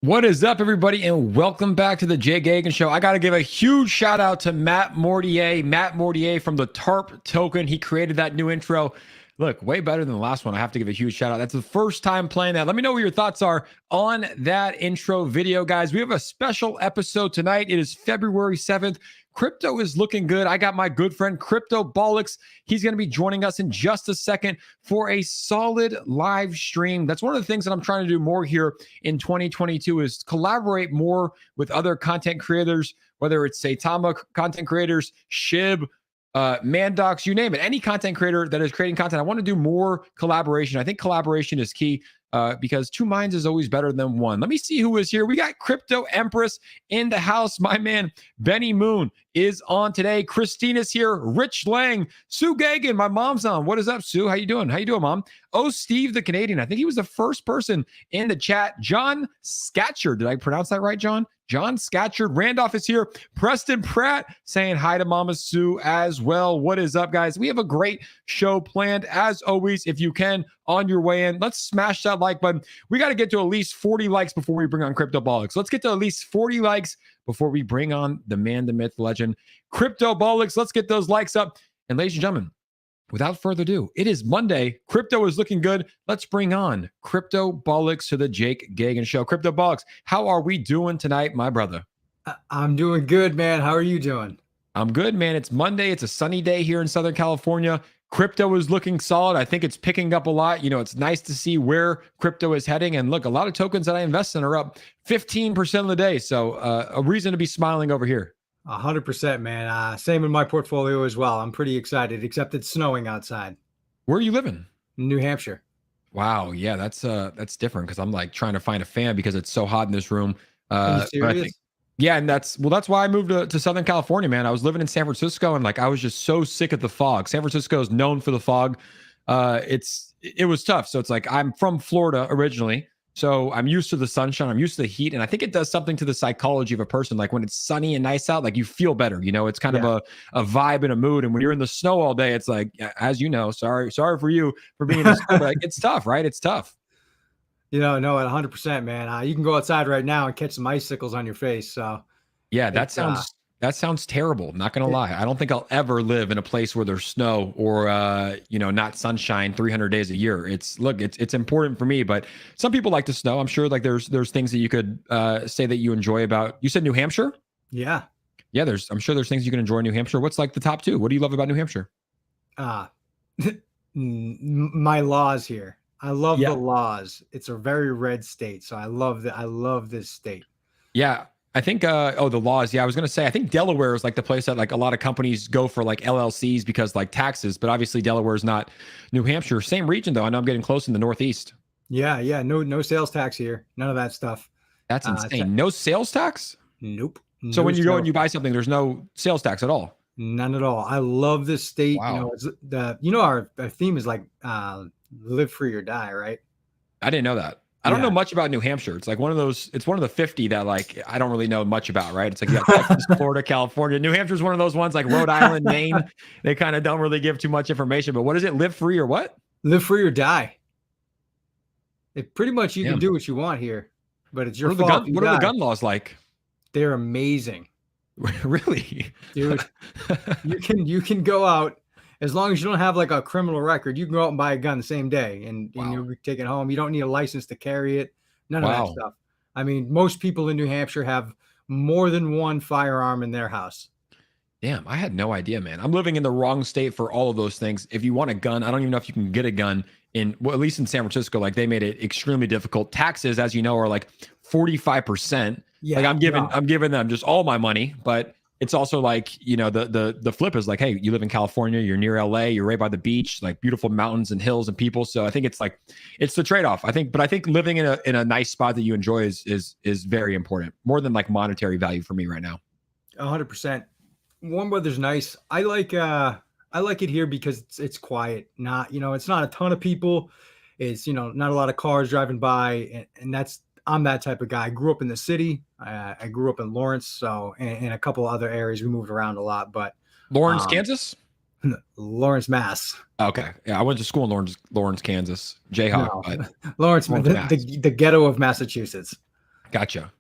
What is up, everybody, and welcome back to the Jay Gagan Show. I got to give a huge shout out to Matt Mortier from the TARP token. He created that new intro. Look, way better than the last one. I have to give a huge shout out. That's the first time playing that. Let me know what your thoughts are on that intro video, guys. We have a special episode tonight. It is February 7th. Crypto is looking good. I got my good friend CryptoBolix. He's going to be joining us in just a second for a solid live stream. That's one of the things that I'm trying to do more here in 2022 is collaborate more with other content creators, whether it's Saitama content creators, Shib, Mandox, you name it, any content creator that is creating content. I want to do more collaboration. I think collaboration is key because two minds is always better than one. Let me see who is here. We got Crypto Empress in the house. My man, Benny Moon is on today. Christina's here. Rich Lang, Sue Gagan, my mom's on. What is up, Sue? How you doing? How you doing, Mom? Oh, Steve the Canadian. I think he was the first person in the chat. John Scatchard. Did I pronounce that right, John? John Scatchard. Randolph is here. Preston Pratt saying hi to Mama Sue as well. What is up, guys? We have a great show planned. As always, if you can, on your way in, let's smash that like button. We got to get to at least 40 likes before we bring on CryptoBolix. Let's get to at least 40 likes before we bring on the man, the myth, the legend, CryptoBolix. Let's get those likes up. And ladies and gentlemen, without further ado, it is Monday. Crypto is looking good. Let's bring on CryptoBolix to the Jake Gagan Show. CryptoBolix, how are we doing tonight, my brother? I'm doing good, man. How are you doing? I'm good, man. It's Monday. It's a sunny day here in Southern California. Crypto is looking solid. I think it's picking up a lot. You know, it's nice to see where crypto is heading. And look, a lot of tokens that I invest in are up 15% of the day. So a reason to be smiling over here. 100%, man. Same in my portfolio as well. I'm pretty excited, except it's snowing outside. Where are you living? New Hampshire. Wow. Yeah, that's different because I'm like trying to find a fan because it's so hot in this room. Are you serious? Yeah, and that's why I moved to Southern California, man. I was living in San Francisco and like I was just so sick of the fog. San Francisco is known for the fog. It was tough. So it's like I'm from Florida originally. So I'm used to the sunshine, I'm used to the heat, and I think it does something to the psychology of a person. Like when it's sunny and nice out, like you feel better, you know, it's kind of a vibe and a mood. And when you're in the snow all day, it's like, as you know, sorry for you for being in the snow, but it's tough, right? It's tough. You know, no, 100%, man. You can go outside right now and catch some icicles on your face. So yeah, that sounds terrible. Not gonna lie. I don't think I'll ever live in a place where there's snow or not sunshine 300 days a year. It's important for me, but some people like the snow. I'm sure like there's things that you could say that you enjoy about. You said New Hampshire? Yeah. Yeah, I'm sure there's things you can enjoy in New Hampshire. What's like the top two? What do you love about New Hampshire? My laws here. I love the laws. It's a very red state, so I love this state. Yeah. I think the laws. Yeah, I was gonna say I think Delaware is like the place that like a lot of companies go for like LLCs because like taxes, but obviously Delaware is not New Hampshire. Same region though. I know I'm getting close in the Northeast. Yeah. No sales tax here. None of that stuff. That's insane. No sales tax? Nope. So when you go and you buy something, there's no sales tax at all? None at all. I love this state. Wow. Our theme is like live free or die, right? I didn't know that. I don't know much about New Hampshire. It's like one of the 50 that like I don't really know much about, right? It's like you got Texas, Florida, California. New Hampshire's one of those ones like Rhode Island, Maine. They kind of don't really give too much information. But what is it? Live free or what? Live free or die. It pretty much you can do what you want here, but it's your fault. What are the gun laws like? They're amazing. Really? Dude, you can go out. As long as you don't have like a criminal record, you can go out and buy a gun the same day and you'll take it home. You don't need a license to carry it. None of that stuff. I mean, most people in New Hampshire have more than one firearm in their house. Damn, I had no idea, man. I'm living in the wrong state for all of those things. If you want a gun, I don't even know if you can get a gun at least in San Francisco. Like they made it extremely difficult. Taxes, as you know, are like 45%. Yeah, like I'm giving them just all my money, but it's also like, the flip is like, hey, you live in California, you're near LA, you're right by the beach, like beautiful mountains and hills and people. So I think it's the trade-off. I think living in a nice spot that you enjoy is very important, more than like monetary value for me right now. 100%. Warm weather's nice. I like it here because it's quiet. It's not a ton of people. It's, not a lot of cars driving by, and I'm that type of guy. I grew up in the city. I grew up in Lawrence, so and a couple other areas. We moved around a lot, but Lawrence, Kansas? Lawrence, Mass. Okay. Yeah, I went to school in Lawrence, Kansas. Jayhawk. No. Lawrence, the ghetto of Massachusetts. Gotcha.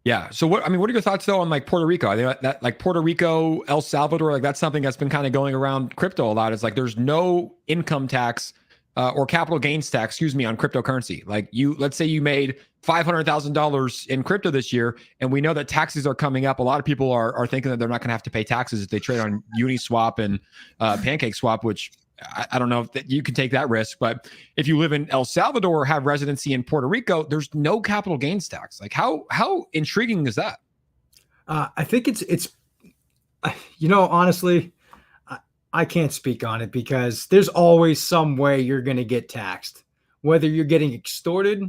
Yeah. So what are your thoughts though on like Puerto Rico? I think that like Puerto Rico, El Salvador, like that's something that's been kind of going around crypto a lot. It's like there's no income tax or capital gains tax, excuse me, on cryptocurrency. Like let's say you made $500,000 in crypto this year, and we know that taxes are coming up. A lot of people are thinking that they're not going to have to pay taxes if they trade on Uniswap and PancakeSwap, which I don't know if that you can take that risk, but if you live in El Salvador or have residency in Puerto Rico, there's no capital gains tax. Like how intriguing is that? I think it's honestly, I can't speak on it because there's always some way you're going to get taxed, whether you're getting extorted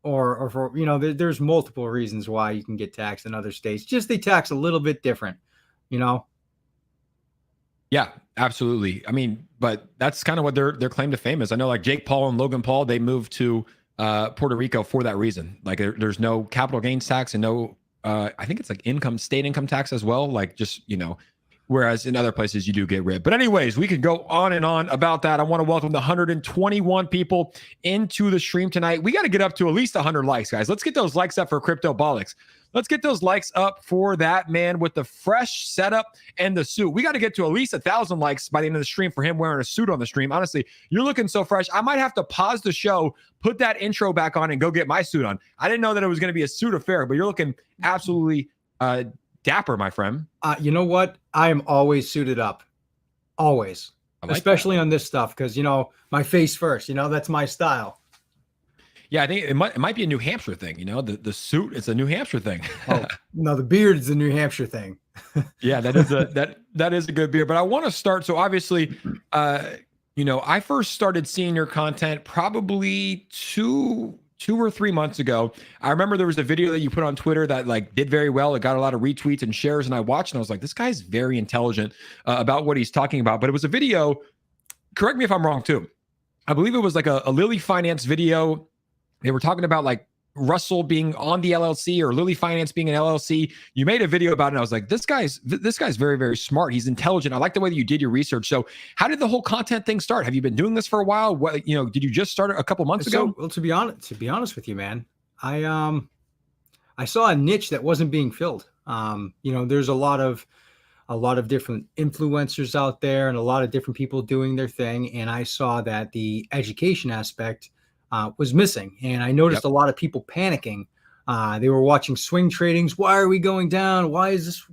or for, there's multiple reasons why you can get taxed in other states. Just they tax a little bit different, Yeah, absolutely. I mean, but that's kind of what their claim to fame is. I know like Jake Paul and Logan Paul, they moved to Puerto Rico for that reason. Like there's no capital gains tax and no, I think it's like state income tax as well. Like just, whereas in other places you do get rid. But anyways, we could go on and on about that. I want to welcome the 121 people into the stream tonight. We got to get up to at least 100 likes, guys. Let's get those likes up for CryptoBolix. Let's get those likes up for that man with the fresh setup and the suit. We got to get to at least 1,000 likes by the end of the stream for him wearing a suit on the stream. Honestly, you're looking so fresh. I might have to pause the show, put that intro back on, and go get my suit on. I didn't know that it was going to be a suit affair, but you're looking absolutely dapper, my friend. You know what? I am always suited up. Always. Like especially on this stuff because, my face first. That's my style. Yeah, I think it might be a New Hampshire thing. The suit is a New Hampshire thing. Oh, no, the beard is a New Hampshire thing. Yeah, that is a good beard. But I want to start. So obviously, I first started seeing your content probably two or 3 months ago. I remember there was a video that you put on Twitter that like did very well. It got a lot of retweets and shares, and I watched and I was like, this guy's very intelligent about what he's talking about. But it was a video. Correct me if I'm wrong too. I believe it was like a Lily Finance video. They were talking about like Russell being on the LLC or Lily Finance being an LLC. You made a video about it, and I was like, this guy's very, very smart. He's intelligent. I like the way that you did your research. So how did the whole content thing start? Have you been doing this for a while? What, did you just start a couple months ago? Well, to be honest with you, man, I saw a niche that wasn't being filled. There's a lot of different influencers out there and a lot of different people doing their thing. And I saw that the education aspect was missing. And I noticed a lot of people panicking. They were watching swing tradings. Why are we going down? Why is this,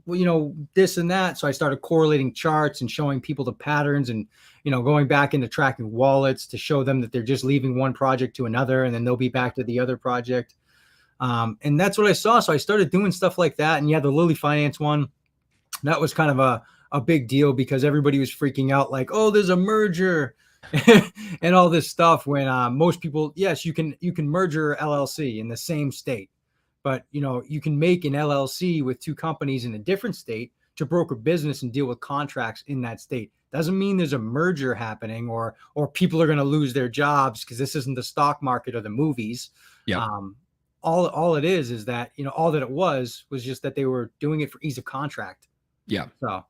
this and that? So I started correlating charts and showing people the patterns and, going back into tracking wallets to show them that they're just leaving one project to another and then they'll be back to the other project. And that's what I saw. So I started doing stuff like that. And the Lily Finance one, that was kind of a big deal because everybody was freaking out like, oh, there's a merger. And all this stuff when most people, yes, you can merge your LLC in the same state, but you can make an LLC with two companies in a different state to broker business and deal with contracts in that state. Doesn't mean there's a merger happening or people are going to lose their jobs because this isn't the stock market or the movies. Yeah. All it is that all that it was just that they were doing it for ease of contract. Yeah. So.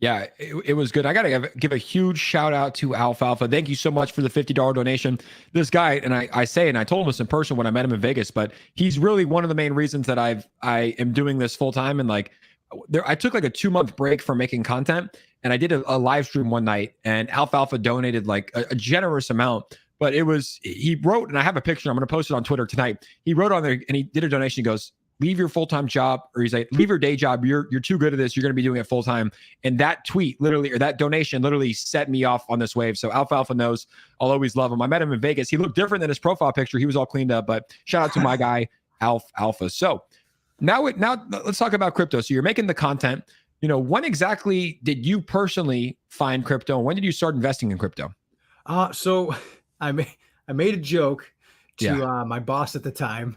Yeah, it was good. I got to give a huge shout out to Alfalfa. Thank you so much for the $50 donation. This guy, and I told him this in person when I met him in Vegas, but he's really one of the main reasons that I am doing this full time. And like I took like a 2-month break from making content, and I did a live stream one night, and Alfalfa donated like a generous amount. But he wrote, and I have a picture, I'm going to post it on Twitter tonight. He wrote on there and he did a donation. He goes, leave your full-time job, or he's like, leave your day job. You're too good at this. You're going to be doing it full-time. And that tweet literally, or that donation literally set me off on this wave. So Alfalfa knows I'll always love him. I met him in Vegas. He looked different than his profile picture. He was all cleaned up, but shout out to my guy, Alpha. So now let's talk about crypto. So you're making the content, when exactly did you personally find crypto? And when did you start investing in crypto? So I made a joke to my boss at the time.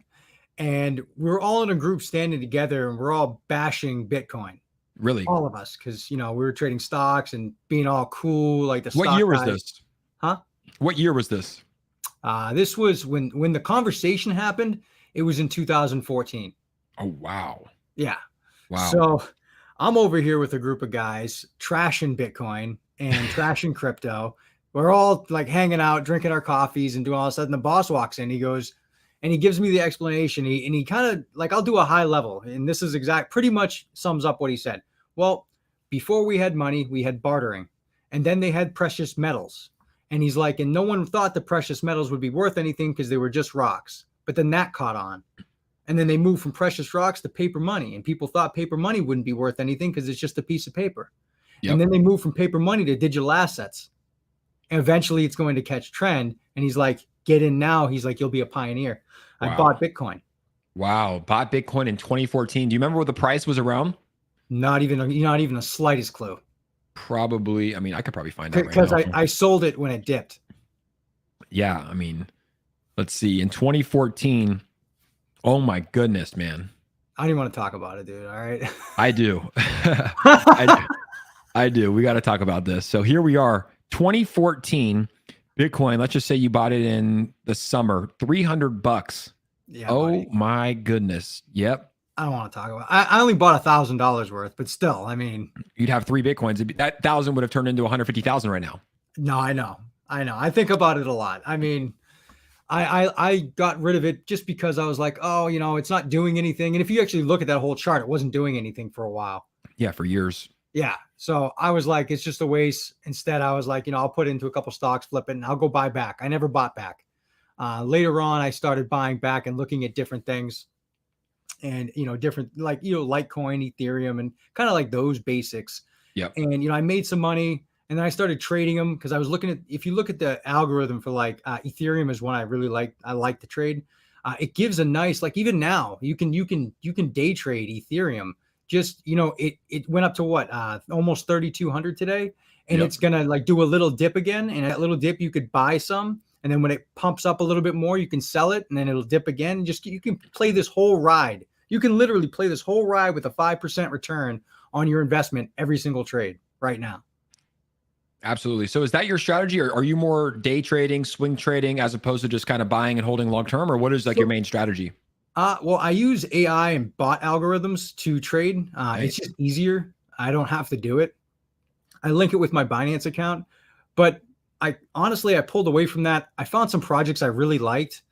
And we're all in a group standing together and we're all bashing Bitcoin. Really? All of us. Because, we were trading stocks and being all cool. Like the stock What year was guys. this? Huh? What year was this? This was when the conversation happened. It was in 2014. Oh, wow. Yeah. Wow. So I'm over here with a group of guys trashing Bitcoin and trashing crypto. We're all like hanging out, drinking our coffees and doing all this stuff. And the boss walks in. He goes, and he gives me the explanation. He kind of like, I'll do a high level, and this is pretty much sums up what he said. Well, before we had money, we had bartering, and then they had precious metals. And he's like, and no one thought the precious metals would be worth anything because they were just rocks. But then that caught on. And then they moved from precious rocks to paper money. And people thought paper money wouldn't be worth anything because it's just a piece of paper. Yep. And then they moved from paper money to digital assets. And eventually it's going to catch trend. And he's like, get in now. He's like, you'll be a pioneer. Wow. I bought Bitcoin. Wow. Bought Bitcoin in 2014. Do you remember what the price was around? Not even the slightest clue. Probably. I mean, I could probably find out right now. Because I sold it when it dipped. Yeah. I mean, let's see. In 2014, oh my goodness, man. I don't even want to talk about it, dude. All right. I do. I do. We got to talk about this. So here we are, 2014 Bitcoin. Let's just say you bought it in the summer, $300. Yeah. Oh buddy. My goodness. Yep. I don't want to talk about it. I only bought $1,000 worth, but still, I mean, you'd have 3 Bitcoins. That 1,000 would have turned into 150,000 right now. No, I know. I think about it a lot. I mean, I got rid of it just because I was like, oh, it's not doing anything. And if you actually look at that whole chart, it wasn't doing anything for a while. Yeah, for years. Yeah. So I was like, it's just a waste. Instead, I was like, I'll put it into a couple stocks, flip it, and I'll go buy back. I never bought back. Later on, I started buying back and looking at different things. And, different, like, Litecoin, Ethereum, and kind of like those basics. Yeah. And, I made some money, and then I started trading them because I was looking at, if you look at the algorithm for like Ethereum is one I really like. I like to trade. It gives a nice, like, even now you can day trade Ethereum. Just, it went up to what, almost 3,200 today. And it's going to like do a little dip again. And that little dip, you could buy some. And then when it pumps up a little bit more, you can sell it, and then it'll dip again. You can play this whole ride. You can literally play this whole ride with a 5% return on your investment every single trade right now. Absolutely. So is that your strategy, or are you more day trading, swing trading, as opposed to just kind of buying and holding long term, or what is like your main strategy? Well, I use AI and bot algorithms to trade. Nice. It's just easier. I don't have to do it. I link it with my Binance account, but I pulled away from that. I found some projects I really liked.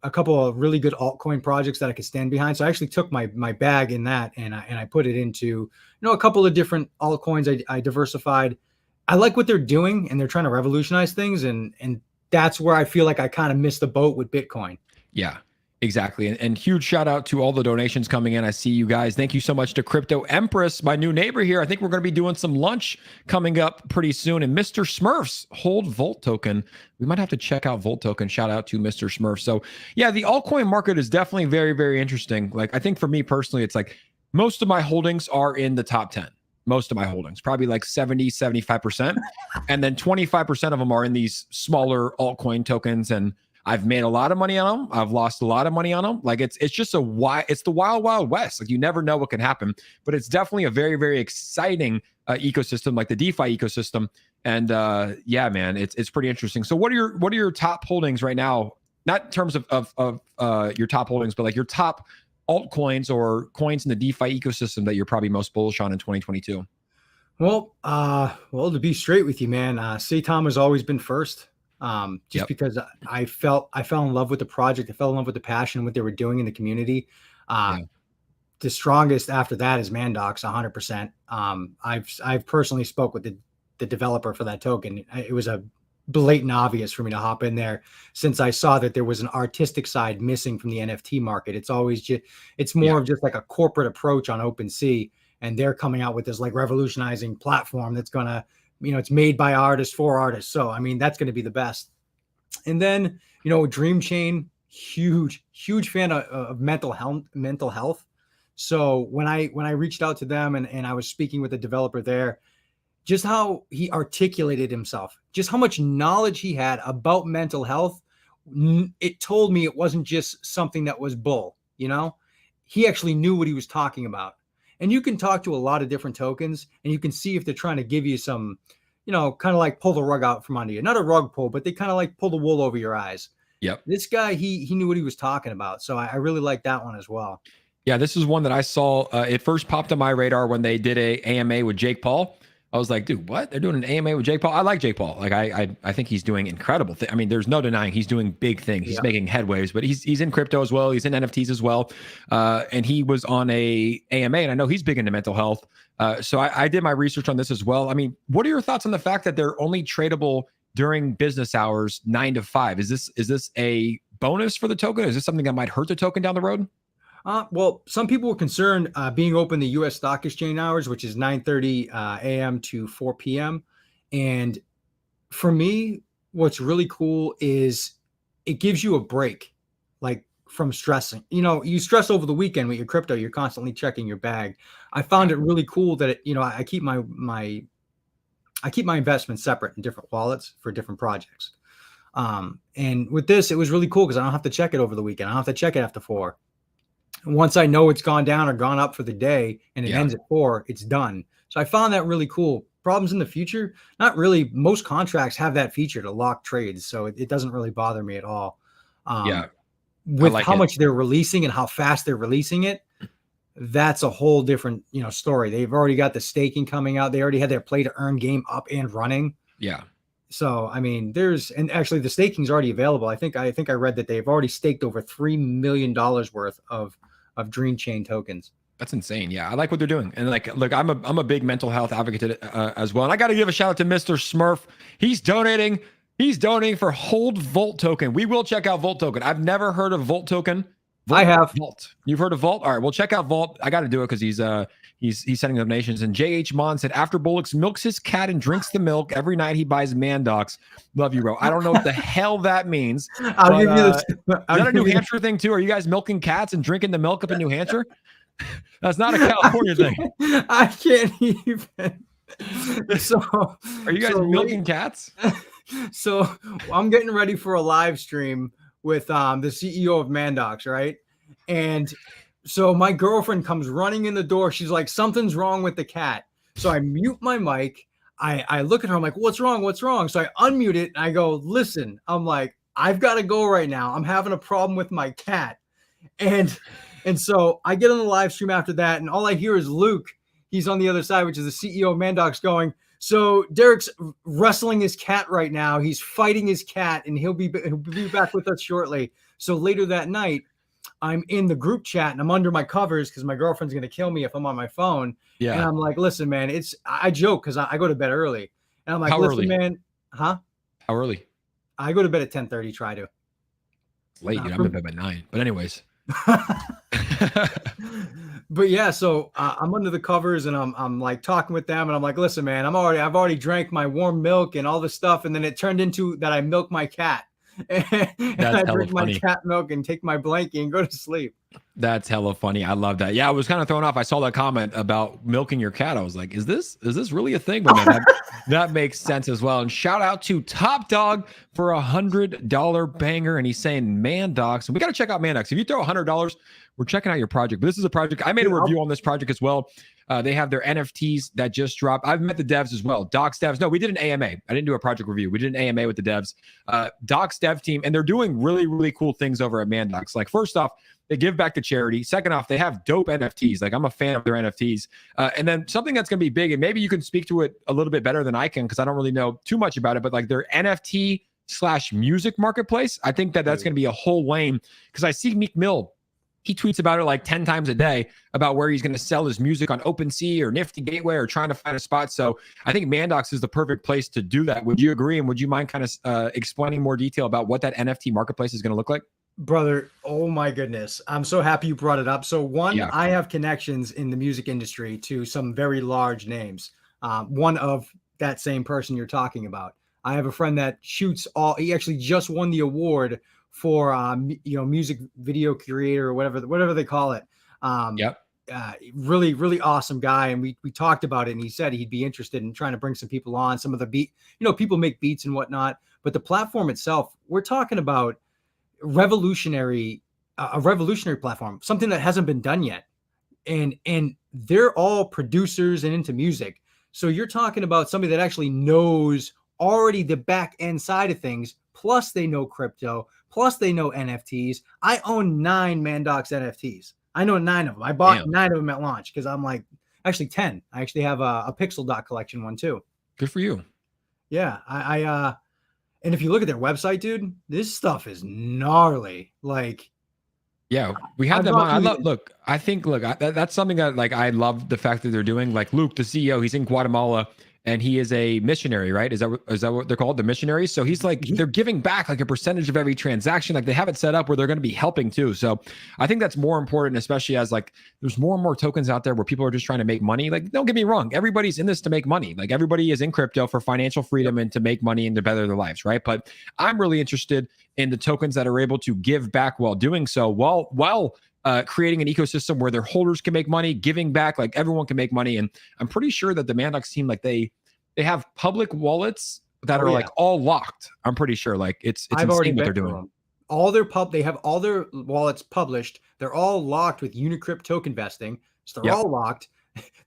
A couple of really good altcoin projects that I could stand behind. So I actually took my bag in that and I put it into, a couple of different altcoins. I diversified. I like what they're doing, and they're trying to revolutionize things. And that's where I feel like I kind of missed the boat with Bitcoin. Yeah. Exactly. And huge shout out to all the donations coming in. I see you guys. Thank you so much to Crypto Empress, my new neighbor here. I think we're going to be doing some lunch coming up pretty soon. And Mr. Smurfs, hold Volt Token. We might have to check out Volt Token. Shout out to Mr. Smurf. So yeah, the altcoin market is definitely very, very interesting. Like, I think for me personally, it's like most of my holdings are in the top 10. Most of my holdings, probably like 70, 75%. And then 25% of them are in these smaller altcoin tokens. And I've made a lot of money on them. I've lost a lot of money on them. Like, it's just it's the wild, wild west. Like, you never know what can happen, but it's definitely a very, very exciting ecosystem, like the DeFi ecosystem. And yeah, man, it's pretty interesting. So what are your top holdings right now? Not in terms of your top holdings, but like your top altcoins or coins in the DeFi ecosystem that you're probably most bullish on in 2022. Well, to be straight with you, man, Saitama has always been first. Because I fell in love with the project. I fell in love with the passion, what they were doing in the community. The strongest after that is Mandox, 100%. I've personally spoke with the developer for that token. It was a blatant obvious for me to hop in there, since I saw that there was an artistic side missing from the NFT market. It's always it's more of just like a corporate approach on OpenSea, and they're coming out with this like revolutionizing platform that's gonna, it's made by artists for artists. So, I mean, that's going to be the best. And then, Dream Chain, huge fan of mental health. So when I reached out to them and I was speaking with the developer there, just how he articulated himself, just how much knowledge he had about mental health, it told me it wasn't just something that was bull, he actually knew what he was talking about. And you can talk to a lot of different tokens, and you can see if they're trying to give you some, kind of like pull the rug out from under you. Not a rug pull, but they kind of like pull the wool over your eyes. Yep. This guy, he knew what he was talking about. So I really like that one as well. Yeah, this is one that I saw. It first popped on my radar when they did a AMA with Jake Paul. I was like, dude, what? They're doing an AMA with Jake Paul. I like Jake Paul. Like, I think he's doing incredible things. I mean, there's no denying he's doing big things. He's making headways, but he's in crypto as well. He's in NFTs as well. And he was on a AMA, and I know he's big into mental health. So I did my research on this as well. I mean, what are your thoughts on the fact that they're only tradable during business hours, 9 to 5? Is this a bonus for the token? Is this something that might hurt the token down the road? Well, some people were concerned being open the U.S. Stock Exchange hours, which is 9:30 a.m. to 4 p.m. And for me, what's really cool is it gives you a break, like from stressing. You know, you stress over the weekend with your crypto. You're constantly checking your bag. I found it really cool that I keep my investments separate in different wallets for different projects. And with this, it was really cool because I don't have to check it over the weekend. I don't have to check it after 4. Once I know it's gone down or gone up for the day and it ends at 4, it's done. So I found that really cool. Problems in the future? Not really. Most contracts have that feature to lock trades, so it doesn't really bother me at all. With like how much they're releasing and how fast they're releasing it, that's a whole different story. They've already got the staking coming out. They already had their play to earn game up and running. Yeah. So, I mean, and actually the staking is already available. I think I read that they've already staked over $3 million worth of Dream Chain tokens. That's insane. Yeah, I like what they're doing. And like, look, I'm a big mental health advocate as well. And I got to give a shout out to Mr. Smurf. He's donating for Hold Volt Token. We will check out Volt Token. I've never heard of Volt Token. I have. Vault. You've heard of Vault? All right, we'll check out Vault. I got to do it because he's sending donations. And JH Mon said, after Bolix milks his cat and drinks the milk every night, he buys Mandox. Love you, bro. I don't know what the hell that means. I'll give you this. Is that a New Hampshire thing too? Are you guys milking cats and drinking the milk up in New Hampshire? That's not a California thing. I can't even. So, are you guys milking cats? So I'm getting ready for a live stream with the CEO of Mandox, right? And so my girlfriend comes running in the door. She's like, something's wrong with the cat. So I mute my mic. I look at her. I'm like, what's wrong? What's wrong? So I unmute it and I go, listen, I'm like, I've got to go right now. I'm having a problem with my cat. And so I get on the live stream after that. And all I hear is Luke. He's on the other side, which is the CEO of Mandox, going, so Derek's wrestling his cat right now. He's fighting his cat, and he'll be back with us shortly. So later that night, I'm in the group chat, and I'm under my covers because my girlfriend's going to kill me if I'm on my phone. Yeah. And I'm like, listen, man, I joke because I go to bed early. And I'm like, listen, early? Man. Huh? How early? I go to bed at 10:30, try to. It's late, dude. I'm in bed by 9. But anyways. But yeah, so I'm under the covers and I'm like talking with them and I'm like, listen, man, I've already drank my warm milk and all this stuff, and then it turned into that I milk my cat. And I drink my cat milk and take my blankie and go to sleep. That's hella funny. I love that. Yeah, I was kind of thrown off. I saw that comment about milking your cat. I was like, is this really a thing? But man, that makes sense as well. And shout out to Top Dog for $100 banger. And he's saying Mandox. And we got to check out Mandox. If you throw $100, we're checking out your project. But this is a project. I made a review on this project as well. They have their NFTs that just dropped. I've met the devs as well. Docs devs. No, we did an AMA. I didn't do a project review. We did an AMA with the devs. Docs dev team. And they're doing really, really cool things over at Mandox. Like, first off, they give back to charity. Second off, they have dope NFTs. Like, I'm a fan of their NFTs. And then something that's going to be big, and maybe you can speak to it a little bit better than I can because I don't really know too much about it, but like their NFT/music marketplace, I think that's going to be a whole lane because I see Meek Mill. He tweets about it like 10 times a day about where he's going to sell his music on OpenSea or Nifty Gateway or trying to find a spot. So I think Mandox is the perfect place to do that. Would you agree? And would you mind kind of explaining more detail about what that NFT marketplace is going to look like? Brother, oh my goodness. I'm so happy you brought it up. So I have connections in the music industry to some very large names. One of that same person you're talking about. I have a friend that he actually just won the award for music video creator or whatever they call it. Really, really awesome guy. And we talked about it, and he said he'd be interested in trying to bring some people on. Some of the people make beats and whatnot, but the platform itself, we're talking about a revolutionary platform, something that hasn't been done yet. And they're all producers and into music. So you're talking about somebody that actually knows already the back end side of things. Plus they know crypto, plus they know NFTs. I own 9 Mandox NFTs. I know 9 of them. I bought 9 of them at launch because I'm like, actually 10. I actually have a pixel dot collection one too. Good for you. Yeah, and if you look at their website, dude, this stuff is gnarly. Like, Yeah, we had I've them gone on. I through love. the, Look, I think. Look, that's something that like I love the fact that they're doing. Like Luke, the CEO, he's in Guatemala and he is a missionary, right? Is that what they're called, the missionaries? So he's like they're giving back like a percentage of every transaction. Like they have it set up where they're going to be helping too. So I think that's more important, especially as like there's more and more tokens out there where people are just trying to make money. Like don't get me wrong, everybody's in this to make money. Like everybody is in crypto for financial freedom and to make money and to better their lives, right? But I'm really interested in the tokens that are able to give back while doing so, while creating an ecosystem where their holders can make money, giving back, like everyone can make money. And I'm pretty sure that the Mandox team, like they have public wallets that are like all locked. I'm pretty sure, like it's I've already insane what they're been through doing. them. All their they have all their wallets published. They're all locked with Unicrypt token vesting. So they're all locked.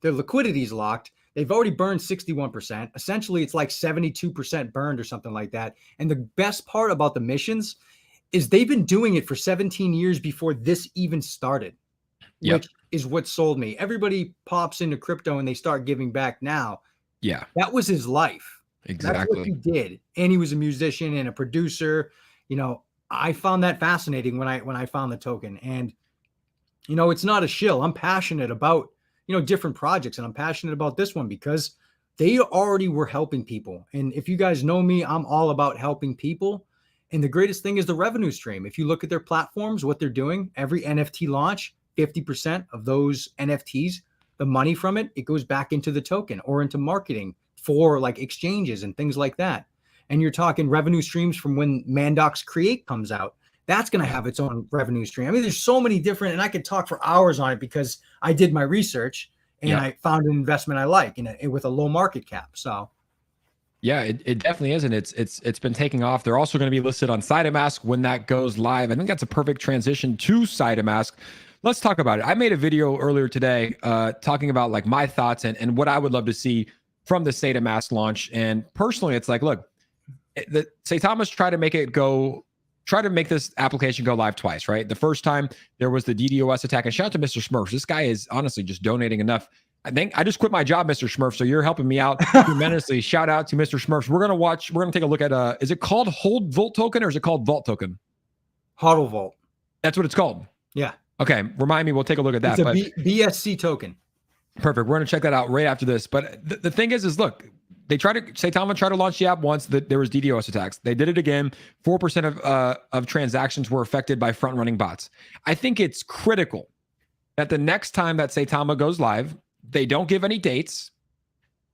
Their liquidity is locked. They've already burned 61%. Essentially, it's like 72% burned or something like that. And the best part about the missions is they've been doing it for 17 years before this even started, which is what sold me. Everybody pops into crypto and they start giving back now. Yeah. That was his life. Exactly. That's what he did. And he was a musician and a producer. You know, I found that fascinating when I found the token. And, you know, it's not a shill. I'm passionate about, you know, different projects. And I'm passionate about this one because they already were helping people. And if you guys know me, I'm all about helping people. And the greatest thing is the revenue stream. If you look at their platforms, what they're doing, every NFT launch, 50% of those NFTs, the money from it, it goes back into the token or into marketing for like exchanges and things like that. And you're talking revenue streams from when Mandox Create comes out. That's going to have its own revenue stream. I mean, there's so many different, and I could talk for hours on it because I did my research and I found an investment I like with a low market cap. So yeah, it definitely is, and it's been taking off. They're also going to be listed on Saitamask when that goes live. I think that's a perfect transition to Saitamask. Let's talk about it. I made a video earlier today talking about like my thoughts and what I would love to see from the Saitamask launch. And personally, it's like, look, the Saitama's try to make this application go live twice, right? The first time there was the DDoS attack, and shout out to Mr. Smurfs. This guy is honestly just donating enough. I think I just quit my job, Mr. Smurf. So you're helping me out tremendously. Shout out to Mr. Smurfs. We're gonna take a look at is it called Hold Volt Token or is it called Vault Token? HODL Vault. That's what it's called. Yeah. Okay. Remind me, we'll take a look at that. It's a BSC token. Perfect. We're gonna check that out right after this. But the thing is look, Saitama tried to launch the app once that there was DDoS attacks. They did it again. 4% of transactions were affected by front running bots. I think it's critical that the next time that Saitama goes live, they don't give any dates.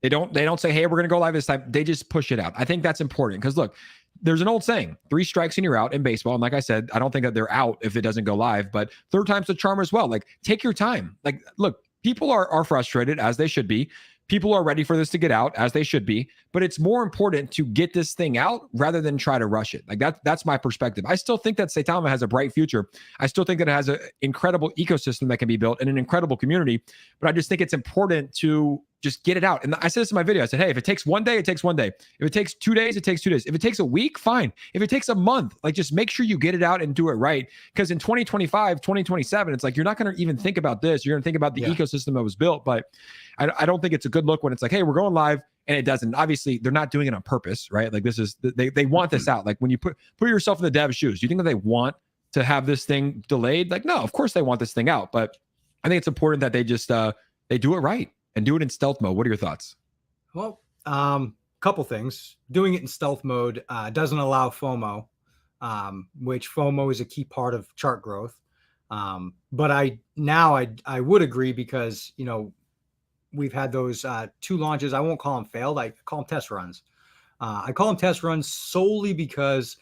They don't say, hey, we're going to go live this time. They just push it out. I think that's important because look, there's an old saying, 3 strikes and you're out in baseball. And like I said, I don't think that they're out if it doesn't go live, but third time's the charm as well. Like take your time. Like, look, people are frustrated as they should be. People are ready for this to get out as they should be, but it's more important to get this thing out rather than try to rush it. Like that's my perspective. I still think that Saitama has a bright future. I still think that it has an incredible ecosystem that can be built and an incredible community, but I just think it's important to just get it out. And I said this in my video. I said, hey, if it takes 1 day, it takes 1 day. If it takes 2 days, it takes 2 days. If it takes a week, fine. If it takes a month, like just make sure you get it out and do it right. Because in 2025, 2027, it's like, you're not going to even think about this. You're going to think about the ecosystem that was built. But I don't think it's a good look when it's like, hey, we're going live and it doesn't. Obviously, they're not doing it on purpose, right? Like this is, they want this out. Like when you put yourself in the dev's shoes, do you think that they want to have this thing delayed? Like, no, of course they want this thing out. But I think it's important that they just, they do it right. And do it in stealth mode. What are your thoughts? Well, couple things. Doing it in stealth mode doesn't allow FOMO, which FOMO is a key part of chart growth. But I would agree because, you know, we've had those 2 launches. I won't call them failed. I call them test runs. I call them test runs solely because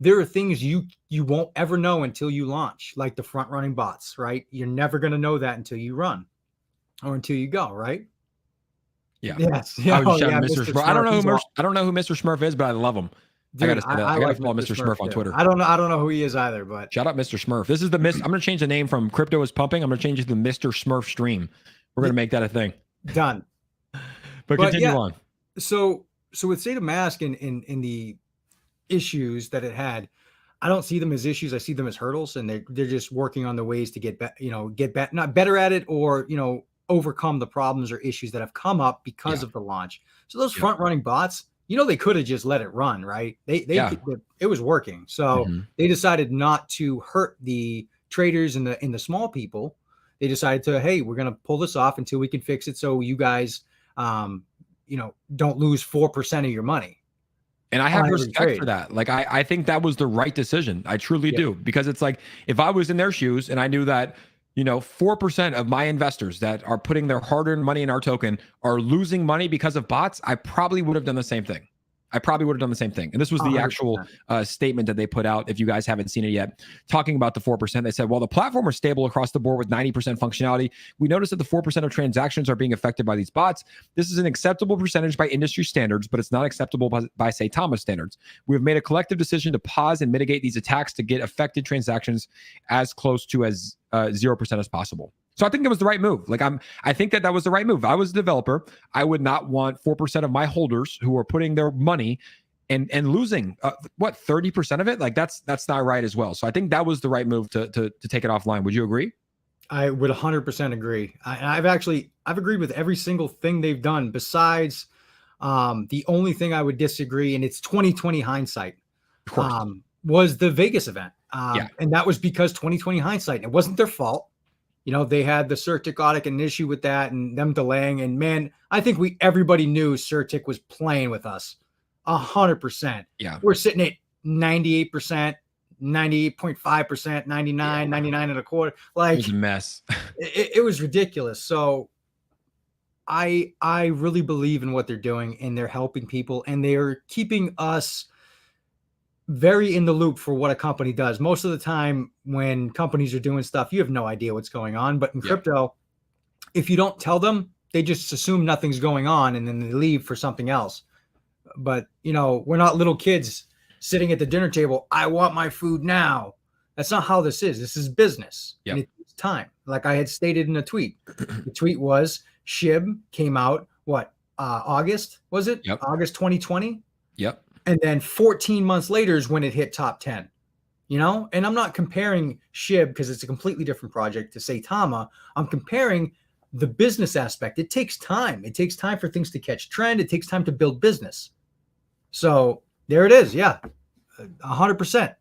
there are things you won't ever know until you launch, like the front running bots, right? You're never going to know that until you run. Or until you go, right? Yeah. Yes. Yeah. Mr. Smurf. I don't know who Mr. Smurf is, but I love him. Dude, I gotta say that. I gotta follow Mr. Smurf on Twitter. I don't know who he is either, but shout out Mr. Smurf. This is the I'm gonna change the name from Crypto is Pumping. I'm gonna change it to the Mr. Smurf Stream. We're gonna make that a thing. Done. But continue on. So with Saitamask in the issues that it had, I don't see them as issues. I see them as hurdles, and they're just working on the ways to get not better at it, or overcome the problems or issues that have come up because of the launch. So those front running bots, they could have just let it run, right? It was working. So they decided not to hurt the traders and the small people. They decided to, hey, we're going to pull this off until we can fix it. So you guys, don't lose 4% of your money. And I have respect for that. Like, I think that was the right decision. I truly do. Because it's like, if I was in their shoes and I knew that, 4% of my investors that are putting their hard-earned money in our token are losing money because of bots, I probably would have done the same thing. And this was the 100%. Actual statement that they put out. If you guys haven't seen it yet, talking about the 4%, they said, while the platform is stable across the board with 90% functionality, we noticed that the 4% of transactions are being affected by these bots. This is an acceptable percentage by industry standards, but it's not acceptable by Saitama standards. We have made a collective decision to pause and mitigate these attacks to get affected transactions as close to as 0% as possible. So I think it was the right move. Like, I think that was the right move. I was a developer. I would not want 4% of my holders who are putting their money and losing 30% of it. Like, that's not right as well. So I think that was the right move to take it offline. Would you agree? I would 100% agree. I've agreed with every single thing they've done besides the only thing I would disagree, and it's 2020 hindsight, of course, was the Vegas event. And that was because 2020 hindsight. It wasn't their fault. They had the Certic audit, an issue with that and them delaying. And man, I think everybody knew Certic was playing with us 100%. Yeah. We're sitting at 98%, 98.5%, 99, 99 and a quarter. Like, it was a mess. it was ridiculous. So I really believe in what they're doing, and they're helping people, and they are keeping us very in the loop for what a company does. Most of the time when companies are doing stuff, you have no idea what's going on. But in crypto, if you don't tell them, they just assume nothing's going on and then they leave for something else. But, we're not little kids sitting at the dinner table. I want my food now. That's not how this is. This is business. And it takes time. Like I had stated in a tweet. The tweet was Shib came out, August, was it? Yep. August 2020? Yep. And then 14 months later is when it hit top 10, and I'm not comparing Shib because it's a completely different project to Saitama. I'm comparing the business aspect. It takes time. It takes time for things to catch trend. It takes time to build business. So there it is. Yeah. 100%.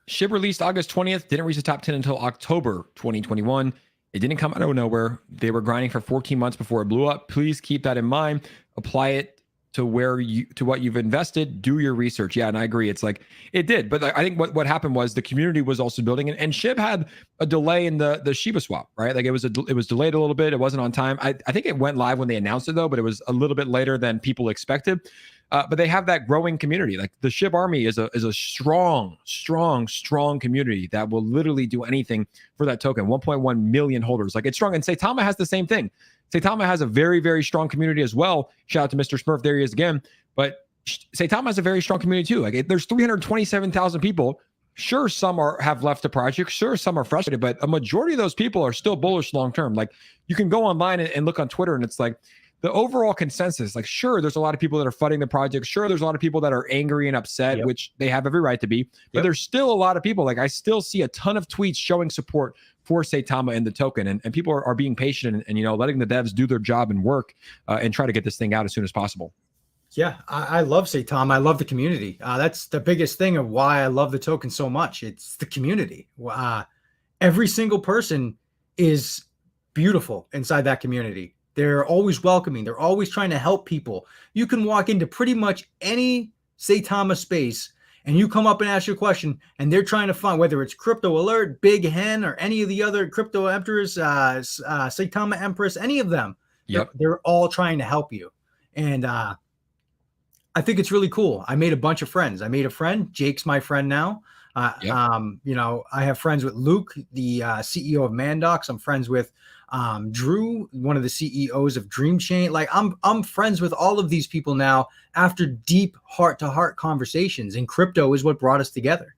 Shib released August 20th, didn't reach the top 10 until October 2021. It didn't come out of nowhere. They were grinding for 14 months before it blew up. Please keep that in mind. Apply it to what you've invested. Do your research. Yeah, and I agree. It's like it did, but I think what happened was the community was also building, and Shib had a delay in the Shiba swap, right? Like it was delayed a little bit. It wasn't on time. I think it went live when they announced it though, but it was a little bit later than people expected. But they have that growing community. Like the Shib army is a strong community that will literally do anything for that token. 1.1 million holders. Like it's strong. And Saitama has the same thing. Saitama has a very, very strong community as well. Shout out to Mr. Smurf. There he is again. But Saitama has a very strong community too. Like there's 327,000 people. Sure, some have left the project. Sure, some are frustrated, but a majority of those people are still bullish long term. Like you can go online and look on Twitter, and it's like the overall consensus. Like sure, there's a lot of people that are flooding the project. Sure, there's a lot of people that are angry and upset, which they have every right to be. But there's still a lot of people. Like I still see a ton of tweets showing support for Saitama and the token, and people are being patient and letting the devs do their job and work and try to get this thing out as soon as possible. Yeah, I love Saitama. I love the community. That's the biggest thing of why I love the token so much. It's the community. Every single person is beautiful inside that community. They're always welcoming. They're always trying to help people. You can walk into pretty much any Saitama space and you come up and ask your question, and they're trying to find, whether it's Crypto Alert, Big Hen, or any of the other Crypto Emperors, Saitama Empress, any of them. Yep. They're all trying to help you. And I think it's really cool. I made a bunch of friends. I made a friend. Jake's my friend now. I have friends with Luke, the CEO of Mandox. I'm friends with Drew, one of the CEOs of Dream Chain. Like I'm friends with all of these people now after deep heart-to-heart conversations, and crypto is what brought us together.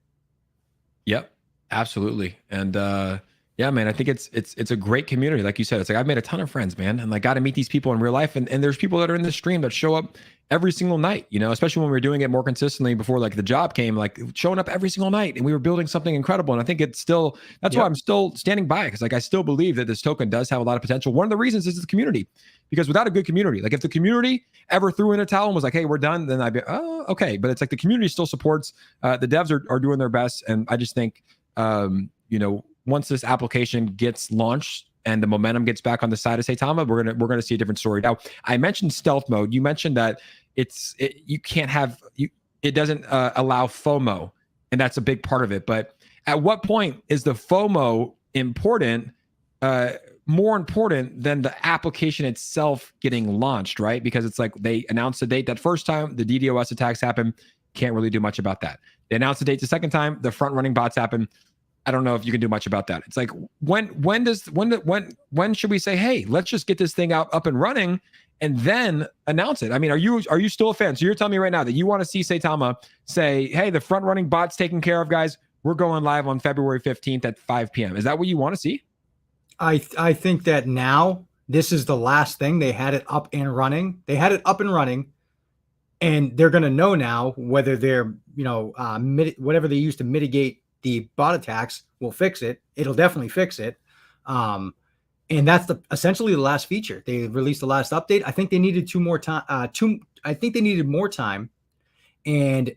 Yep, absolutely. And yeah, man, I think it's a great community. Like you said, it's like I've made a ton of friends, man, and like got to meet these people in real life. And there's people that are in the stream that show up every single night, you know, especially when we were doing it more consistently before like the job came, like showing up every single night and we were building something incredible. And I think it's still, that's why I'm still standing by it. Because like I still believe that this token does have a lot of potential. One of the reasons is the community, because without a good community, like if the community ever threw in a towel and was like, hey, we're done, then I'd be, oh, okay. But it's like the community still supports, the devs are doing their best. And I just think, you know, once this application gets launched and the momentum gets back on the side of Saitama, we're gonna see a different story. Now, I mentioned stealth mode. You mentioned that you can't have it doesn't allow FOMO, and that's a big part of it. But at what point is the FOMO important, more important than the application itself getting launched, right? Because it's like they announced a date that first time the DDoS attacks happen, can't really do much about that. They announced the date the second time, the front running bots happen. I don't know if you can do much about that. It's like when should we say, hey, let's just get this thing up and running and then announce it? I mean, are you still a fan? So you're telling me right now that you want to see Saitama say, hey, the front running bot's taken care of, guys. We're going live on February 15th at 5 p.m. Is that what you want to see? I think that now this is the last thing. They had it up and running. And they're going to know now whether they're, you know, whatever they use to mitigate the bot attacks will fix it. It'll definitely fix it. And that's essentially the last feature. They released the last update. I think they needed more time, and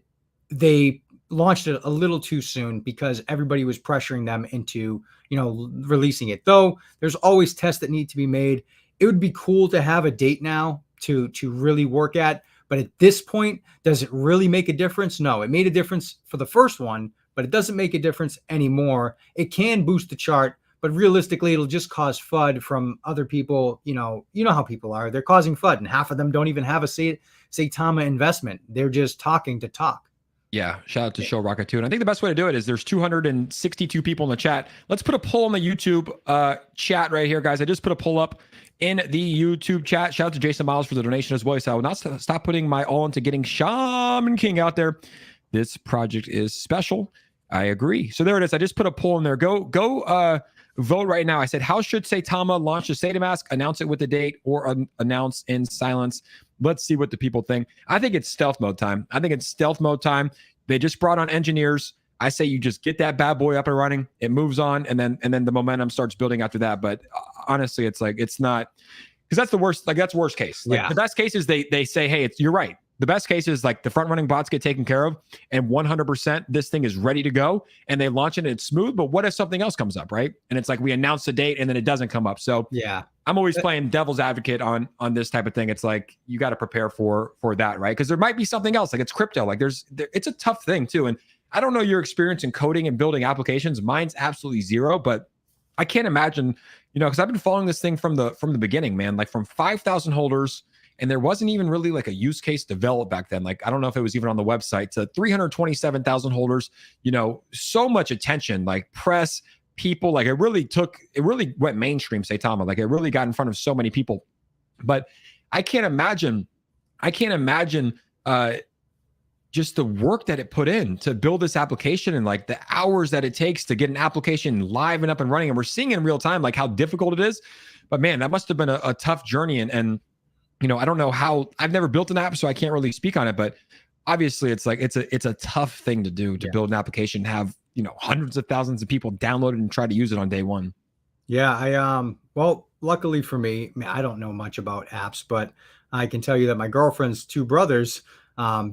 they launched it a little too soon because everybody was pressuring them into, you know, releasing it. Though there's always tests that need to be made. It would be cool to have a date now to really work at. But at this point, does it really make a difference? No, it made a difference for the first one, but it doesn't make a difference anymore. It can boost the chart, but realistically, it'll just cause FUD from other people. You know how people are. They're causing FUD, and half of them don't even have a Saitama investment. They're just talking to talk. Yeah, shout out to Show Rocket too. And I think the best way to do it is there's 262 people in the chat. Let's put a poll in the YouTube chat right here, guys. I just put a poll up in the YouTube chat. Shout out to Jason Miles for the donation as well. So I will not stop putting my all into getting Shaman King out there. This project is special. I agree. So there it is. I just put a poll in there. Go vote right now. I said, how should Saitama launch the Saitamask? Announce it with the date or announce in silence? Let's see what the people think. I think it's stealth mode time. They just brought on engineers. I say you just get that bad boy up and running. It moves on, and then the momentum starts building after that. But honestly, it's like it's not, because that's the worst. Like that's worst case. Like, the best case is they say, hey, you're right. The best case is like the front running bots get taken care of and 100% this thing is ready to go and they launch it and it's smooth. But what if something else comes up, right? And it's like we announce the date and then it doesn't come up. So yeah, I'm always playing devil's advocate on this type of thing. It's like you got to prepare for that, right? Because there might be something else. Like it's crypto. Like it's a tough thing too. And I don't know your experience in coding and building applications. Mine's absolutely zero, but I can't imagine, you know, because I've been following this thing from the beginning, man. Like from 5,000 holders. And there wasn't even really like a use case developed back then. Like, I don't know if it was even on the website, to 327,000 holders, you know, so much attention, like press, people, like it really went mainstream, Saitama. Like it really got in front of so many people. But I can't imagine just the work that it put in to build this application and like the hours that it takes to get an application live and up and running. And we're seeing in real time, like how difficult it is. But man, that must have been a tough journey. And you know, I don't know how. I've never built an app, so I can't really speak on it. But obviously, it's like it's a tough thing to do, to build an application, have, you know, hundreds of thousands of people download it and try to use it on day one. Yeah, well, luckily for me, I don't know much about apps, but I can tell you that my girlfriend's two brothers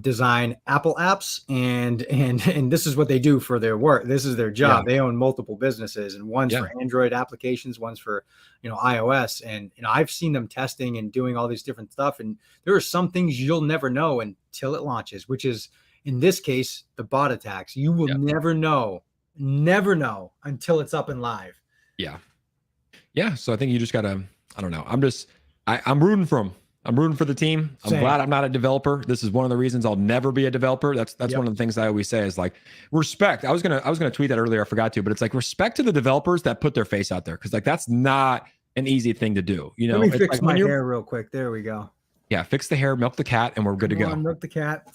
design Apple apps, and this is what they do for their work. This is their job. They own multiple businesses, and one's for Android applications, one's for, you know, iOS. And, you know, I've seen them testing and doing all these different stuff. And there are some things you'll never know until it launches, which is in this case, the bot attacks. You will never know until it's up and live. Yeah. So I think you just gotta, I don't know. I'm rooting for them. I'm rooting for the team. I'm glad I'm not a developer. This is one of the reasons I'll never be a developer. That's one of the things I always say is like respect. I was gonna tweet that earlier. I forgot to, but it's like respect to the developers that put their face out there, because like that's not an easy thing to do. You know, let me fix my hair real quick. There we go. Yeah, fix the hair, milk the cat, and we're good to go. Milk the cat.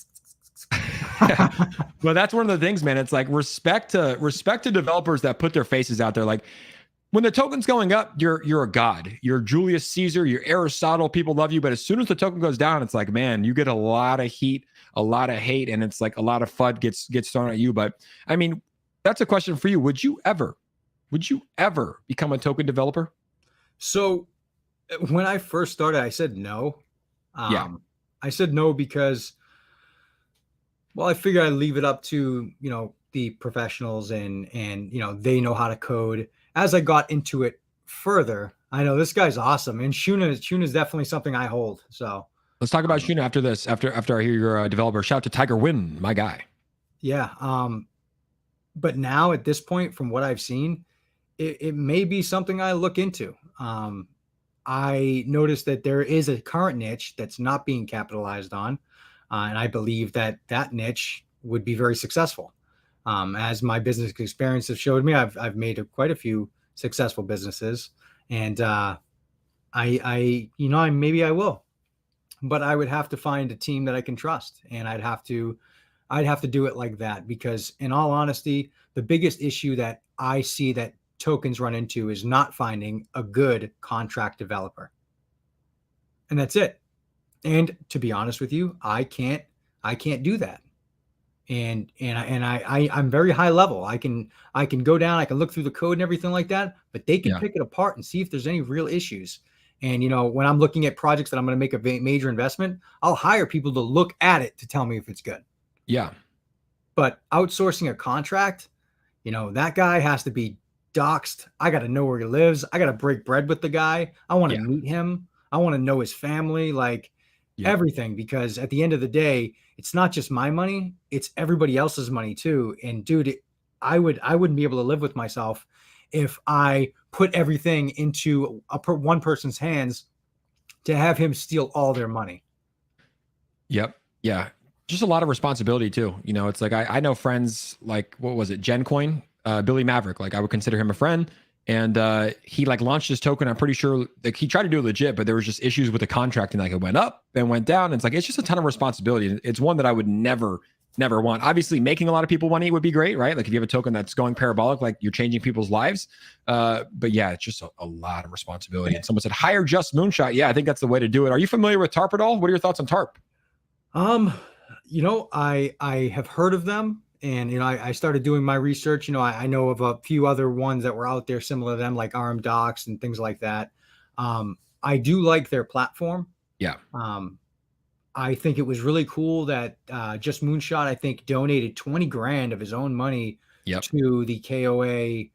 Well, that's one of the things, man. It's like respect to developers that put their faces out there. Like when the token's going up, you're a god. You're Julius Caesar, you're Aristotle, people love you. But as soon as the token goes down, it's like, man, you get a lot of heat, a lot of hate, and it's like a lot of FUD gets thrown at you. But I mean, that's a question for you. Would you ever become a token developer? So when I first started, I said no. I said no because, well, I figured I'd leave it up to, the professionals and they know how to code. As I got into it further, I know this guy's awesome, and Shuna is definitely something I hold. So let's talk about Shuna after this. After I hear you're a developer, shout out to Tiger Wynn, my guy. Yeah. But now at this point, from what I've seen, it may be something I look into. I noticed that there is a current niche that's not being capitalized on, and I believe that niche would be very successful. As my business experience has showed me, I've made quite a few successful businesses, and maybe I will, but I would have to find a team that I can trust, and I'd have to do it like that, because in all honesty, the biggest issue that I see that tokens run into is not finding a good contract developer, and that's it. And to be honest with you, I can't do that. And I'm very high level. I can go down, I can look through the code and everything like that, but they can pick it apart and see if there's any real issues. And when I'm looking at projects that I'm going to make a major investment, I'll hire people to look at it to tell me if it's good. Yeah. But outsourcing a contract, that guy has to be doxed. I got to know where he lives. I got to break bread with the guy. I want to meet him. I want to know his family, everything, because at the end of the day, it's not just my money, it's everybody else's money too. And dude, I wouldn't be able to live with myself if I put everything into one person's hands to have him steal all their money. Yep. Yeah. Just a lot of responsibility too. It's like, I know friends like, what was it? Gencoin, Billy Maverick. Like, I would consider him a friend. And he launched his token. I'm pretty sure he tried to do it legit, but there was just issues with the contract, and it went up and went down. And it's just a ton of responsibility. It's one that I would never want. Obviously, making a lot of people money would be great, right? Like, if you have a token that's going parabolic, like, you're changing people's lives. But yeah, it's just a lot of responsibility. And someone said, hire Just Moonshot. Yeah, I think that's the way to do it. Are you familiar with TARP at all? What are your thoughts on TARP? I have heard of them. And, I started doing my research. I know of a few other ones that were out there similar to them, like RM Docs and things like that. I do like their platform. Yeah. I think it was really cool that Just Moonshot, I think, donated 20 grand of his own money to the KOA.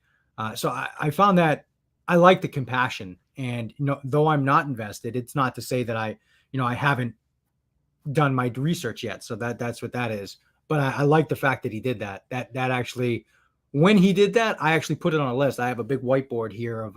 So I found that I like the compassion. And, though I'm not invested, it's not to say that I haven't done my research yet. So that's what that is. But I like the fact that he did that. That actually, when he did that, I actually put it on a list. I have a big whiteboard here of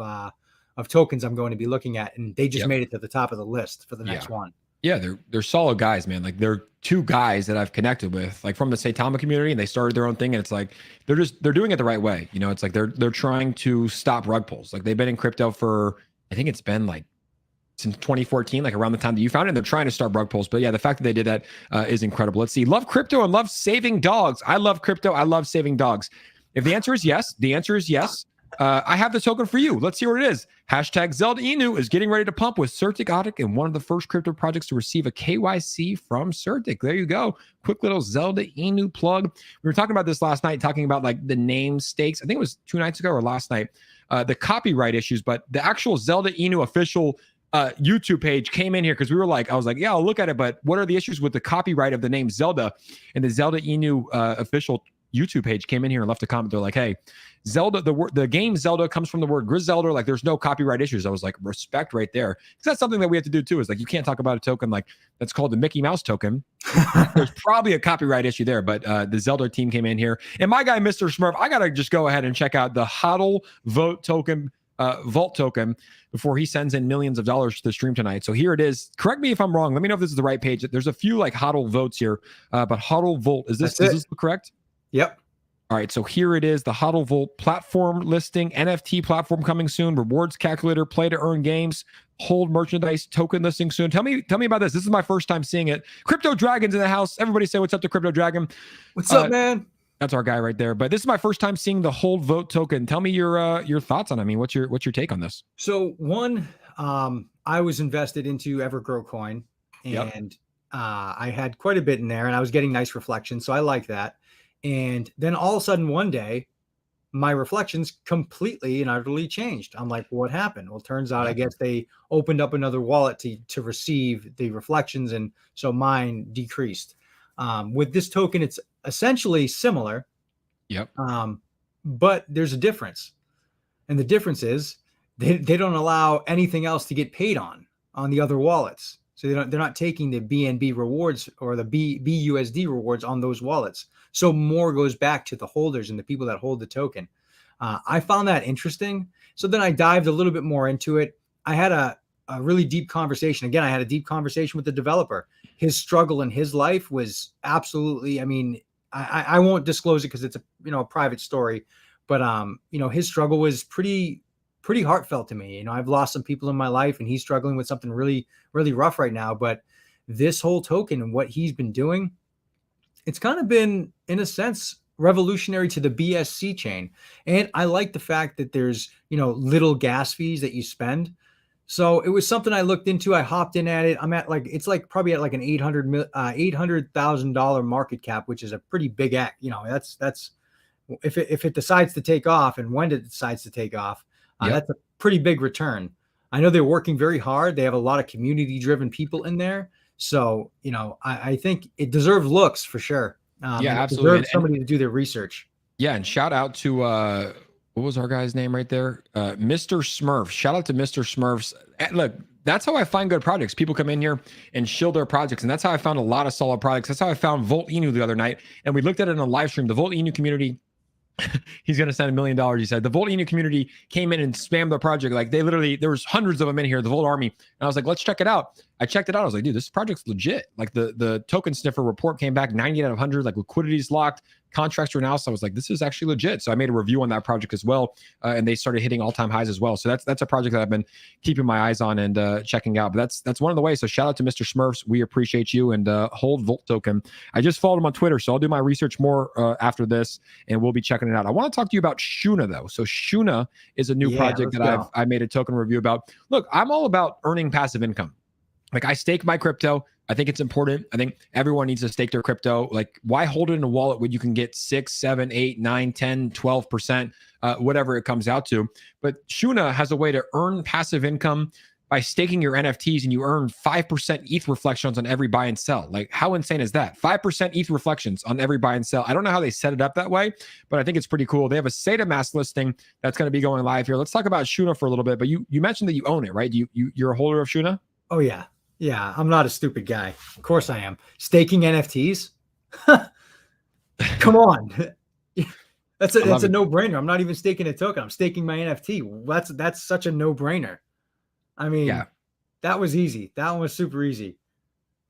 tokens I'm going to be looking at, and they just made it to the top of the list for the next one. Yeah, they're solid guys, man. Like, they're two guys that I've connected with, like, from the Saitama community, and they started their own thing, and it's like they're doing it the right way. It's like they're trying to stop rug pulls. Like, they've been in crypto for, I think it's been like since 2014, like around the time that you found it, and they're trying to start rug pulls. But yeah, the fact that they did that is incredible. Let's see. Love crypto and love saving dogs. I love crypto. I love saving dogs. If the answer is yes, I have the token for you. Let's see what it is. Hashtag Zelda Inu is getting ready to pump with Certic Audic, and one of the first crypto projects to receive a KYC from Certic. There you go. Quick little Zelda Inu plug. We were talking about this last night, talking about the name stakes. I think it was 2 nights ago or last night, the copyright issues, but the actual Zelda Inu official YouTube page came in here because I was like, yeah, I'll look at it, but what are the issues with the copyright of the name Zelda? And the Zelda Inu official YouTube page came in here and left a comment. They're like, hey, Zelda, the game Zelda comes from the word Griselda. Like, there's no copyright issues. I was like, respect right there. Because that's something that we have to do too, is like, you can't talk about a token like that's called the Mickey Mouse token. There's probably a copyright issue there, but the Zelda team came in here. And my guy, Mr. Smurf, I got to just go ahead and check out the HODL Vote token, Vault token, before he sends in millions of dollars to the stream tonight. So here it is. Correct me if I'm wrong. Let me know if this is the right page. There's a few like HODL votes here, but HODL Vault, is this correct? Yep. All right, so here it is, the HODL Vault platform listing, NFT platform coming soon, rewards calculator, play to earn games, hold merchandise, token listing soon. Tell me about this. This is my first time seeing it. Crypto Dragon's in the house. Everybody say what's up to Crypto Dragon. What's up, man? That's our guy right there. But this is my first time seeing the Hold Vote token. Tell me your thoughts on it. I mean, what's your take on this? So one, I was invested into Evergrow Coin, Yep. and I had quite a bit in there, and I was getting nice reflections, so I like that. And then all of a sudden, one day, my reflections completely and utterly changed. I'm like, what happened? Well, it turns out, I guess they opened up another wallet to receive the reflections, and so mine decreased. With this token, it's essentially similar, Yep. but there's a difference, and the difference is they don't allow anything else to get paid on the other wallets. So they're not taking the BNB rewards or the BUSD rewards on those wallets. So more goes back to the holders and the people that hold the token. I found that interesting. So then I dived a little bit more into it. I had a really deep conversation. Again, I had a deep conversation with the developer. His struggle in his life was absolutely, I mean, I won't disclose it because it's a private story, but his struggle was pretty heartfelt to me. I've lost some people in my life, and he's struggling with something really, really rough right now. But this whole token and what he's been doing, it's kind of been, in a sense, revolutionary to the BSC chain. And I like the fact that there's, little gas fees that you spend. So it was something I looked into. I hopped in at it. I'm at probably at like an $800,000 market cap, which is a pretty big act. That's if it decides to take off, and when it decides to take off, that's a pretty big return. I know they're working very hard. They have a lot of community driven people in there. So, I think it deserves looks for sure. Yeah, absolutely. It deserves somebody to do their research. Yeah, and shout out to what was our guy's name right there? Mr. Smurf. Shout out to Mr. Smurfs. Look, that's how I find good projects. People come in here and shill their projects, and that's how I found a lot of solid products. That's how I found Volt Inu the other night, and we looked at it in a live stream. The Volt Inu community. He's going to send $1 million. He said the Volt Inu community came in and spammed the project. Like there was hundreds of them in here, the Volt army. And I was like, let's check it out. I checked it out. I was like, dude, this project's legit. Like the token sniffer report came back 98 out of 100, like liquidity's locked, contracts are announced. I was like, this is actually legit. So I made a review on that project as well. And they started hitting all-time highs as well. So that's a project that I've been keeping my eyes on and checking out. But that's one of the ways. So shout out to Mr. Smurfs. We appreciate you, and hold Volt token. I just followed him on Twitter, so I'll do my research more after this, and we'll be checking it out. I want to talk to you about Shuna though. So Shuna is a new project that I made a token review about. Look, I'm all about earning passive income. Like I stake my crypto. I think it's important. I think everyone needs to stake their crypto. Like why hold it in a wallet when you can get 6, 7, 8, 9, 10, 12%, whatever it comes out to. But Shuna has a way to earn passive income by staking your NFTs, and you earn 5% ETH reflections on every buy and sell. Like how insane is that? 5% ETH reflections on every buy and sell. I don't know how they set it up that way, but I think it's pretty cool. They have a Saitamask listing that's going to be going live here. Let's talk about Shuna for a little bit, but you mentioned that you own it, right? You're a holder of Shuna? Oh yeah. Yeah, I'm not a stupid guy. Of course I am. Staking NFTs? Come on. That's a no-brainer. I'm not even staking a token. I'm staking my NFT. That's such a no-brainer. I mean, that was easy. That one was super easy.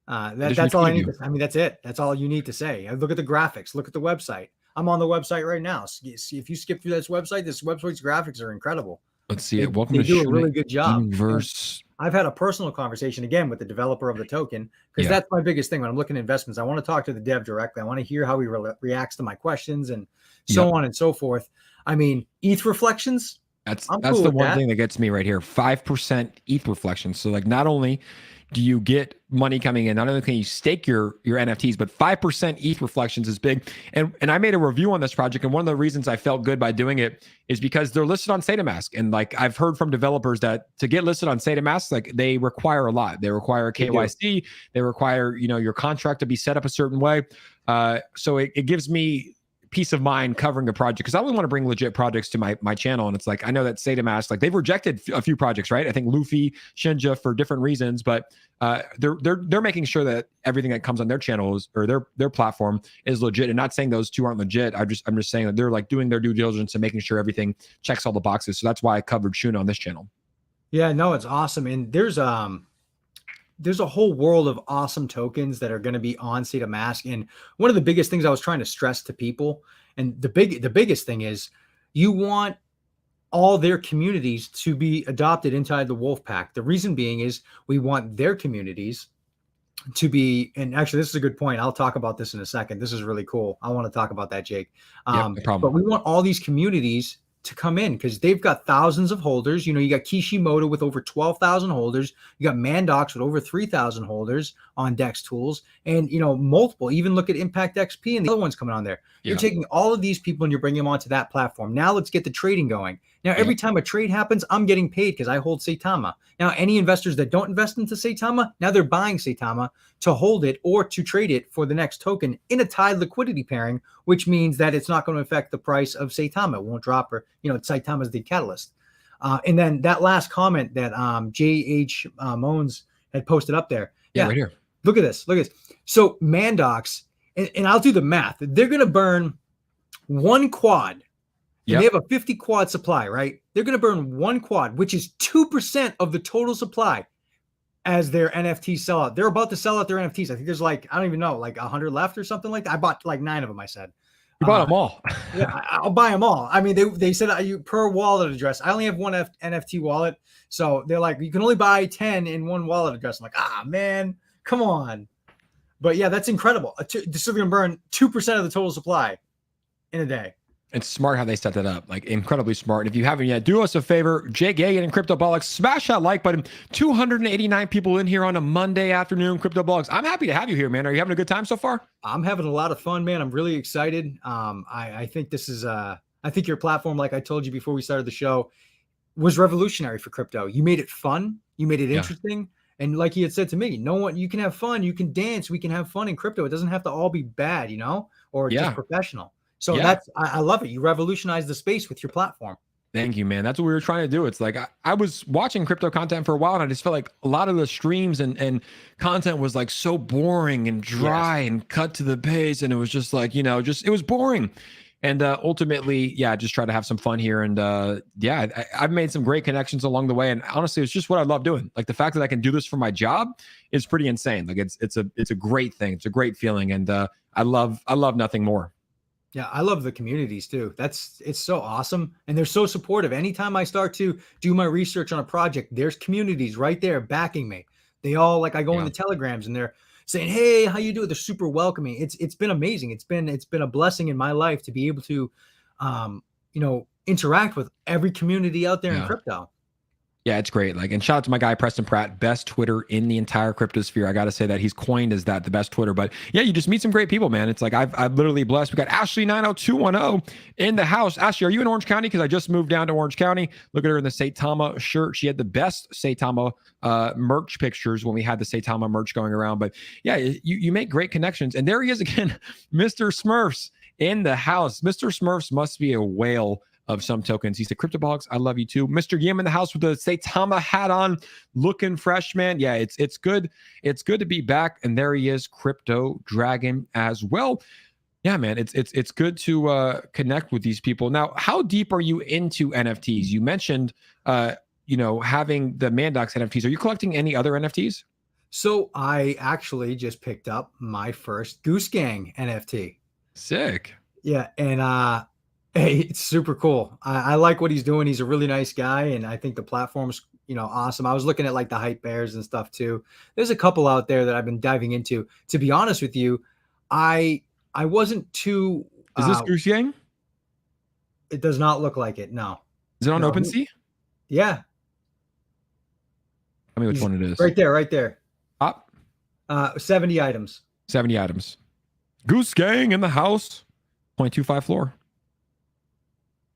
That's all I need. I mean, that's it. That's all you need to say. Look at the graphics. Look at the website. I'm on the website right now. See, if you skip through this website's graphics are incredible. Let's see it. Welcome to do a really good job. Universe. I've had a personal conversation again with the developer of the token, because that's my biggest thing when I'm looking at investments. I want to talk to the dev directly. I want to hear how he reacts to my questions and so on and so forth. I mean, ETH reflections. That's the one thing that gets me right here. 5% ETH reflections. So like not only do you get money coming in, not only can you stake your NFTs, but 5% ETH reflections is big. And I made a review on this project, and one of the reasons I felt good by doing it is because they're listed on Saitamask. And like I've heard from developers that to get listed on Saitamask, like they require a lot. They require KYC, they require, your contract to be set up a certain way. So it gives me peace of mind covering a project, because I only want to bring legit projects to my channel. And it's like, I know that Saitamask, like they've rejected a few projects, right? I think Luffy, Shinja for different reasons, but they're making sure that everything that comes on their channels or their platform is legit. And not saying those two aren't legit. I'm just saying that they're like doing their due diligence and making sure everything checks all the boxes. So that's why I covered Shuna on this channel. Yeah, no, it's awesome. And there's a whole world of awesome tokens that are going to be on Saitamask. And one of the biggest things I was trying to stress to people, and the biggest thing is, you want all their communities to be adopted inside the Wolf Pack. The reason being is we want their communities to be, and actually this is a good point. I'll talk about this in a second. This is really cool. I want to talk about that, Jake. Yep, no problem. But we want all these communities to come in because they've got thousands of holders. You know, you got Kishimoto with over 12,000 holders. You got Mandox with over 3,000 holders on Dex Tools, and you know, multiple. Even look at Impact XP and the other ones coming on there. You're taking all of these people and you're bringing them onto that platform. Now let's get the trading going. Now, every time a trade happens, I'm getting paid because I hold Saitama. Now, any investors that don't invest into Saitama, now they're buying Saitama to hold it or to trade it for the next token in a tied liquidity pairing, which means that it's not going to affect the price of Saitama. It won't drop, or, you know, Saitama is the catalyst. And then that last comment that JH Moans had posted up there. Yeah, right here. Look at this. Look at this. So Mandox, and I'll do the math. They're going to burn one quad. And they have a 50 quad supply, right? They're going to burn one quad, which is 2% of the total supply as their NFTs sell out. They're about to sell out their NFTs. I think there's like, I don't even know, like 100 left or something like that. I bought like 9 of them, I said. You bought them all. Yeah, I'll buy them all. I mean, they said you per wallet address. I only have one NFT wallet. So they're like, you can only buy 10 in one wallet address. I'm like, man, come on. But yeah, that's incredible. This is going to burn 2% of the total supply in a day. It's smart how they set that up, like incredibly smart. And if you haven't yet, do us a favor, Jake Gagan and CryptoBolix, smash that like button. 289 people in here on a Monday afternoon, CryptoBolix. I'm happy to have you here, man. Are you having a good time so far? I'm having a lot of fun, man. I'm really excited. I think this is, I think your platform, like I told you before we started the show, was revolutionary for crypto. You made it fun. You made it interesting. And like you had said to me, you can have fun. You can dance. We can have fun in crypto. It doesn't have to all be bad, you know, or just professional. So I love it. You revolutionized the space with your platform. Thank you, man. That's what we were trying to do. It's like I was watching crypto content for a while, and I just felt like a lot of the streams and content was like so boring and dry and cut to the pace, and it was just like, you know, it was boring. And ultimately, just try to have some fun here. And I've made some great connections along the way. And honestly, it's just what I love doing. Like the fact that I can do this for my job is pretty insane. Like it's a great thing. It's a great feeling, and I love nothing more. Yeah, I love the communities too. It's so awesome. And they're so supportive. Anytime I start to do my research on a project, there's communities right there backing me. They all, like, I go in the telegrams and they're saying, "Hey, how you doing?" They're super welcoming. It's been amazing. It's been a blessing in my life to be able to, interact with every community out there in crypto. Yeah, it's great. Like, and shout out to my guy, Preston Pratt, best Twitter in the entire cryptosphere. I got to say that he's coined as that, the best Twitter. But yeah, you just meet some great people, man. It's like, I've literally blessed. We got Ashley 90210 in the house. Ashley, are you in Orange County? Because I just moved down to Orange County. Look at her in the Saitama shirt. She had the best Saitama merch pictures when we had the Saitama merch going around. But yeah, you make great connections. And there he is again, Mr. Smurfs in the house. Mr. Smurfs must be a whale of some tokens. He said, CryptoBolix, I love you too. Mr. Yim in the house with the Saitama hat on, looking fresh, man. Yeah, it's good. It's good to be back. And there he is, Crypto Dragon as well. Yeah, man, it's good to connect with these people. Now, how deep are you into NFTs? You mentioned having the Mandox NFTs. Are you collecting any other NFTs? So I actually just picked up my first Goose Gang NFT. Sick. Yeah, and hey, it's super cool. I like what he's doing. He's a really nice guy, and I think the platform's, awesome. I was looking at like the hype bears and stuff too. There's a couple out there that I've been diving into. To be honest with you, I wasn't too. Is this Goose Gang? It does not look like it. No. Is it on OpenSea? Yeah. Tell me which one it is. Right there. Top. 70 items. 70 items. Goose Gang in the house. 0.25 floor.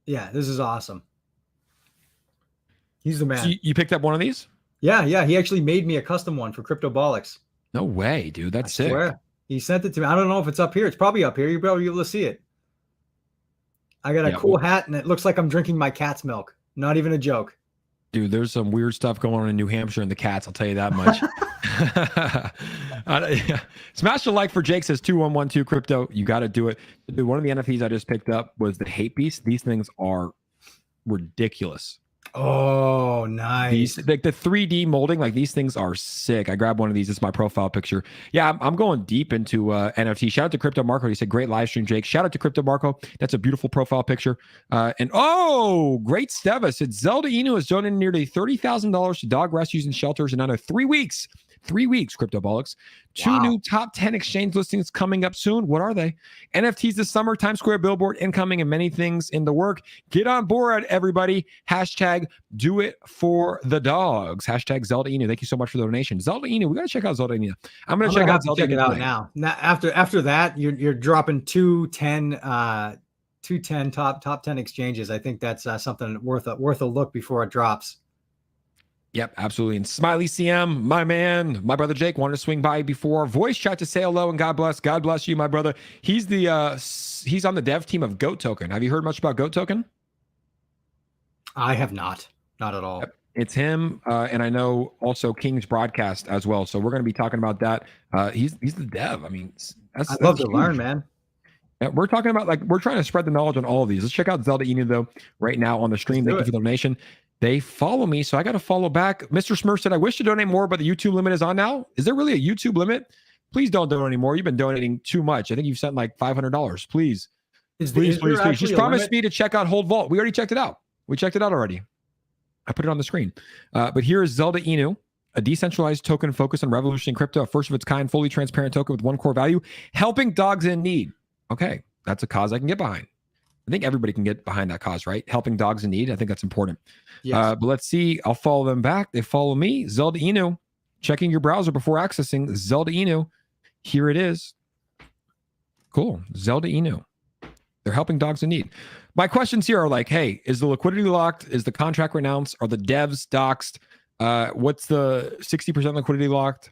Yeah, this is awesome. He's the man. So you picked up one of these? Yeah. He actually made me a custom one for CryptoBolix. No way, dude. That's sick. Swear. He sent it to me. I don't know if it's up here. It's probably up here. You'll probably be able to see it. I got a cool hat, and it looks like I'm drinking my cat's milk. Not even a joke. Dude, there's some weird stuff going on in New Hampshire and the cats. I'll tell you that much. Smash the like for Jake says 2112 crypto. You got to do it. Dude, one of the NFTs I just picked up was the Hate Beast. These things are ridiculous. Oh, nice. These, like the 3D molding, like these things are sick. I grabbed one of these. It's my profile picture. Yeah, I'm going deep into NFT. Shout out to Crypto Marco. He said, great live stream, Jake. Shout out to Crypto Marco. That's a beautiful profile picture. And great Steva said Zelda Inu has donated nearly $30,000 to dog rescues and shelters in under 3 weeks. 3 weeks, CryptoBolix. 2 new top 10 exchange listings coming up soon. What are they? NFTs this summer, Times Square billboard incoming, and many things in the work. Get on board, everybody. Hashtag do it for the dogs. Hashtag Zelda Inu. Thank you so much for the donation. Zelda Inu. We got to check out Zelda Inu. I'm going to check out Zelda Check Inu it out today. now. After that, you're dropping 210 top 10 exchanges. I think that's something worth a look before it drops. Yep, absolutely. And Smiley CM, my man, my brother Jake wanted to swing by before voice chat to say hello and God bless. God bless you, my brother. He's on the dev team of Goat Token. Have you heard much about Goat Token? I have not at all. Yep. It's him, and I know also King's Broadcast as well. So we're going to be talking about that. He's the dev. I mean, I'd love to learn, man. Yeah, we're talking about we're trying to spread the knowledge on all of these. Let's check out Zelda Inu though right now on the stream. Thank you for the donation. They follow me, so I got to follow back. Mr. Smurf said, I wish to donate more, but the YouTube limit is on now. Is there really a YouTube limit? Please don't donate anymore. You've been donating too much. I think you've sent like $500. Please. Please. Just promise me to check out Hold Vault. We already checked it out. We checked it out already. I put it on the screen. But here is Zelda Inu, a decentralized token focused on revolutionary crypto, a first of its kind, fully transparent token with one core value, helping dogs in need. Okay, that's a cause I can get behind. I think everybody can get behind that cause, right? Helping dogs in need. I think that's important. Yes. But let's see. I'll follow them back. They follow me. Zelda Inu. Checking your browser before accessing Zelda Inu. Here it is. Cool. Zelda Inu. They're helping dogs in need. My questions here are like, hey, is the liquidity locked? Is the contract renounced? Are the devs doxed? What's the 60% liquidity locked?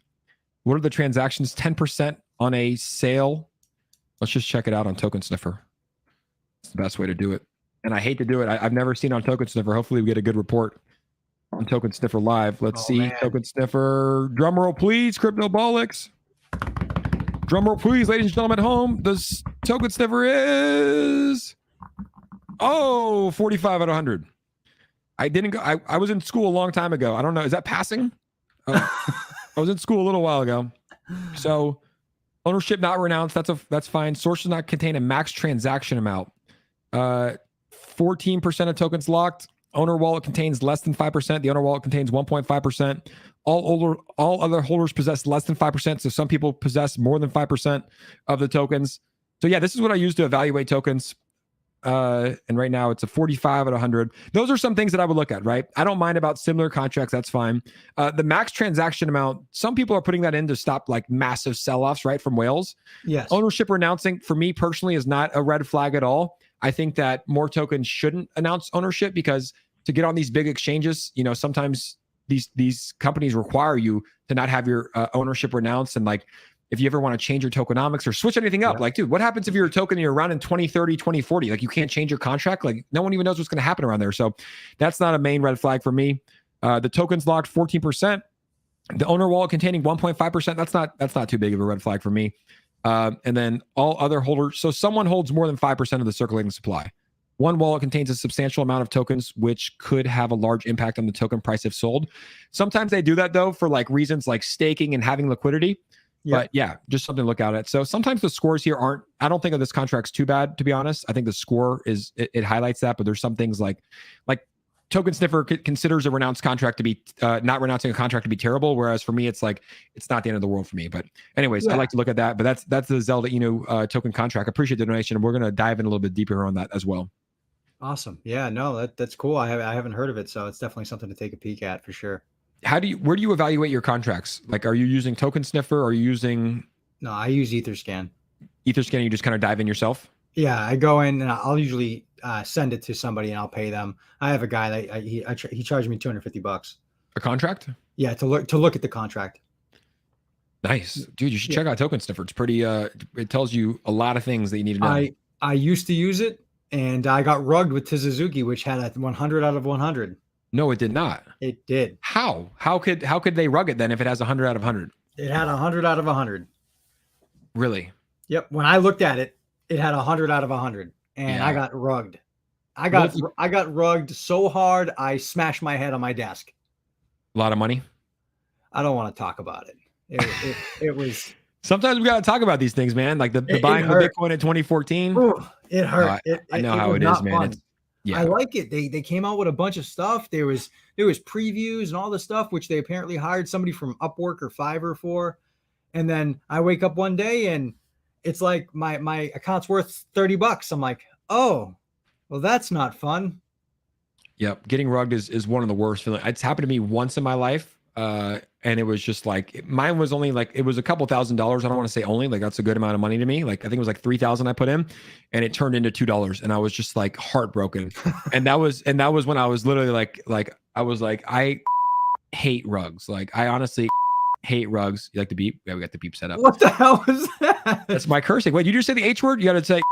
What are the transactions? 10% on a sale? Let's just check it out on Token Sniffer. It's the best way to do it. And I hate to do it. I've never seen on Token Sniffer. Hopefully we get a good report on Token Sniffer live. Let's see. Man. Token Sniffer. Drum roll, please. CryptoBolix. Drum roll, please, ladies and gentlemen at home. The Token Sniffer is 45 out of 100. I didn't go. I was in school a long time ago. I don't know. Is that passing? I was in school a little while ago. So ownership not renounced. That's fine. Source does not contain a max transaction amount. 14% of tokens locked. Owner wallet contains less than 5%. The owner wallet contains 1.5%. All other holders possess less than 5%. So some people possess more than 5% of the tokens. So yeah, this is what I use to evaluate tokens. And right now it's a 45 out of 100. Those are some things that I would look at, right? I don't mind about similar contracts. That's fine. The max transaction amount, some people are putting that in to stop like massive sell-offs, right? From whales. Yes. Ownership renouncing for me personally is not a red flag at all. I think that more tokens shouldn't announce ownership because to get on these big exchanges, sometimes these companies require you to not have your ownership renounced. And like, if you ever want to change your tokenomics or switch anything up, like, dude, what happens if you're a token and you're around in 2030, 2040? Like, you can't change your contract. Like, no one even knows what's going to happen around there. So that's not a main red flag for me. The tokens locked 14%. The owner wallet containing 1.5%. That's not too big of a red flag for me. And then all other holders. So someone holds more than 5% of the circulating supply. One wallet contains a substantial amount of tokens, which could have a large impact on the token price if sold. Sometimes they do that though, for like reasons like staking and having liquidity. Yep. But yeah, just something to look out at. So sometimes the scores here I don't think of this contract's too bad, to be honest. I think the score it highlights that, but there's some things like Token Sniffer considers a renounced contract to be not renouncing a contract to be terrible. Whereas for me, it's like, it's not the end of the world for me. But anyways, I like to look at that. But that's the Zelda Inu token contract. I appreciate the donation. And we're going to dive in a little bit deeper on that as well. Awesome. Yeah, no, that's cool. I haven't heard of it. So it's definitely something to take a peek at for sure. Where do you evaluate your contracts? Like, are you using Token Sniffer? Or are you using? No, I use Etherscan. Etherscan, you just kind of dive in yourself? Yeah, I go in and I'll usually send it to somebody and I'll pay them. I have a guy that he charged me $250. A contract? Yeah, to look at the contract. Nice, dude. You should check out Token Sniffer. It's pretty. It tells you a lot of things that you need to know. I used to use it and I got rugged with Tizuzuki, which had a 100 out of 100. No, it did not. It did. How could they rug it then if it has 100 out of 100? It had 100 out of 100. Really? Yep. When I looked at it, it had 100 out of 100, and I got rugged. I got rugged so hard I smashed my head on my desk. A lot of money. I don't want to talk about it. It was. Sometimes we got to talk about these things, man. Like the buying the Bitcoin in 2014. Ooh, it hurt. I know how it is, man. Yeah. I like it. They came out with a bunch of stuff. There was previews and all the stuff, which they apparently hired somebody from Upwork or Fiverr for. And then I wake up one day and it's like my account's worth $30. I'm like, oh, well, that's not fun. Yep. Getting rugged is one of the worst feelings. It's happened to me once in my life. And it was just like, mine was only like, it was a couple $1,000s. I don't want to say only, like that's a good amount of money to me. Like I think it was like 3,000 I put in, and it turned into $2. And I was just like heartbroken. and that was when I was literally I hate rugs. Like I honestly hate rugs. You like the beep? Yeah, we got the beep set up. What the hell was that? That's my cursing. Wait, you just say the H word? You got to say,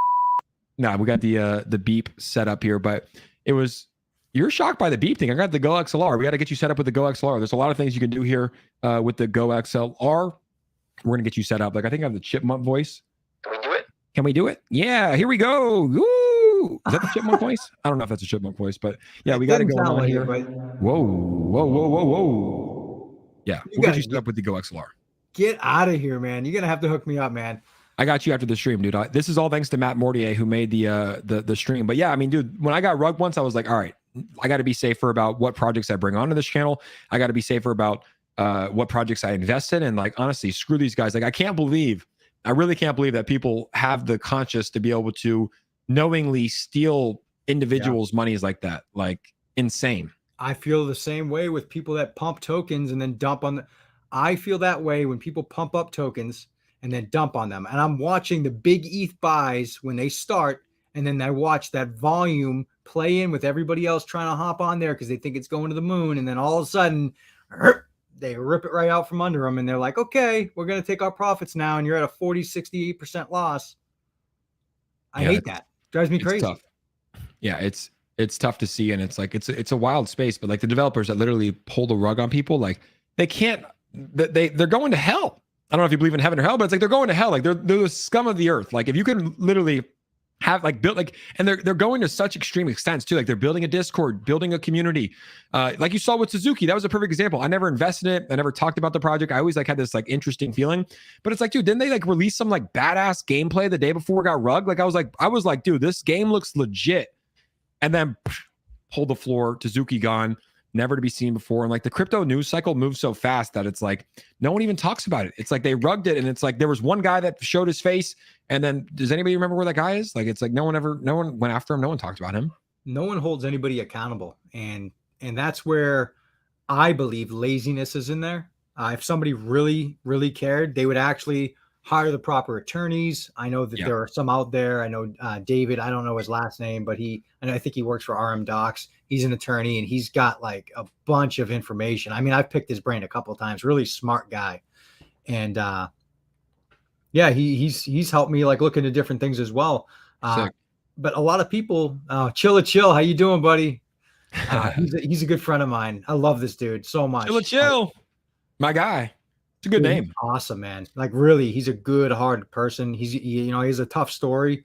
no, we got the beep set up here, but it was, you're shocked by the beep thing. I got the Go XLR. We got to get you set up with the Go XLR. There's a lot of things you can do here with the Go XLR. We're going to get you set up. Like I think I have the chipmunk voice. Can we do it? Can we do it? Yeah, here we go. Woo! Is that the chipmunk voice? I don't know if that's a chipmunk voice, but yeah, we got to go on like here. Whoa, whoa, whoa, whoa, whoa. Yeah, we'll get you set up with the Go XLR. Get out of here, man. You're going to have to hook me up, man. I got you after the stream, dude. This is all thanks to Matt Mortier, who made the stream. But yeah, I mean, dude, when I got rugged once, I was like, all right, I got to be safer about what projects I bring onto this channel. I got to be safer about what projects I invest in. And like, honestly, screw these guys. Like, I really can't believe that people have the conscience to be able to knowingly steal individuals' monies like that. Like, insane. I feel the same way with people that pump tokens and then dump on I feel that way when people pump up tokens and then dump on them. And I'm watching the big ETH buys when they start, and then I watch that volume play in with everybody else trying to hop on there because they think it's going to the moon. And then all of a sudden, they rip it right out from under them. And they're like, okay, we're going to take our profits now. And you're at a 40, 68% loss. I hate that. Drives me crazy. Tough. Yeah, it's tough to see. And it's like, it's a wild space, but like the developers that literally pull the rug on people, like they can't, they're going to hell. I don't know if you believe in heaven or hell, but it's like they're going to hell. Like they're the scum of the earth. Like if you can literally have like built like, and they're going to such extreme extents too. Like they're building a Discord, building a community. Like you saw with Suzuki, that was a perfect example. I never invested in it. I never talked about the project. I always like had this like interesting feeling, but it's like, dude, didn't they like release some like badass gameplay the day before it got rugged? Like I was like, dude, this game looks legit. And then hold the floor, Suzuki gone, never to be seen before. And like the crypto news cycle moves so fast that it's like no one even talks about it. It's like they rugged it, and it's like there was one guy that showed his face, and then does anybody remember where that guy is? Like it's like no one went after him, no one talked about him. No one holds anybody accountable, and that's where I believe laziness is in there. If somebody really cared, they would actually hire the proper attorneys. I know that there are some out there. I know David, I don't know his last name, but I think he works for RM Docs. He's an attorney, and he's got like a bunch of information. I mean, I've picked his brain a couple of times. Really smart guy. And he's helped me like look into different things as well. But a lot of people, Chill, how you doing, buddy? He's a good friend of mine. I love this dude so much. Chill, my guy. It's a good name. Awesome, man. Like really, he's a good, hard person. He has a tough story.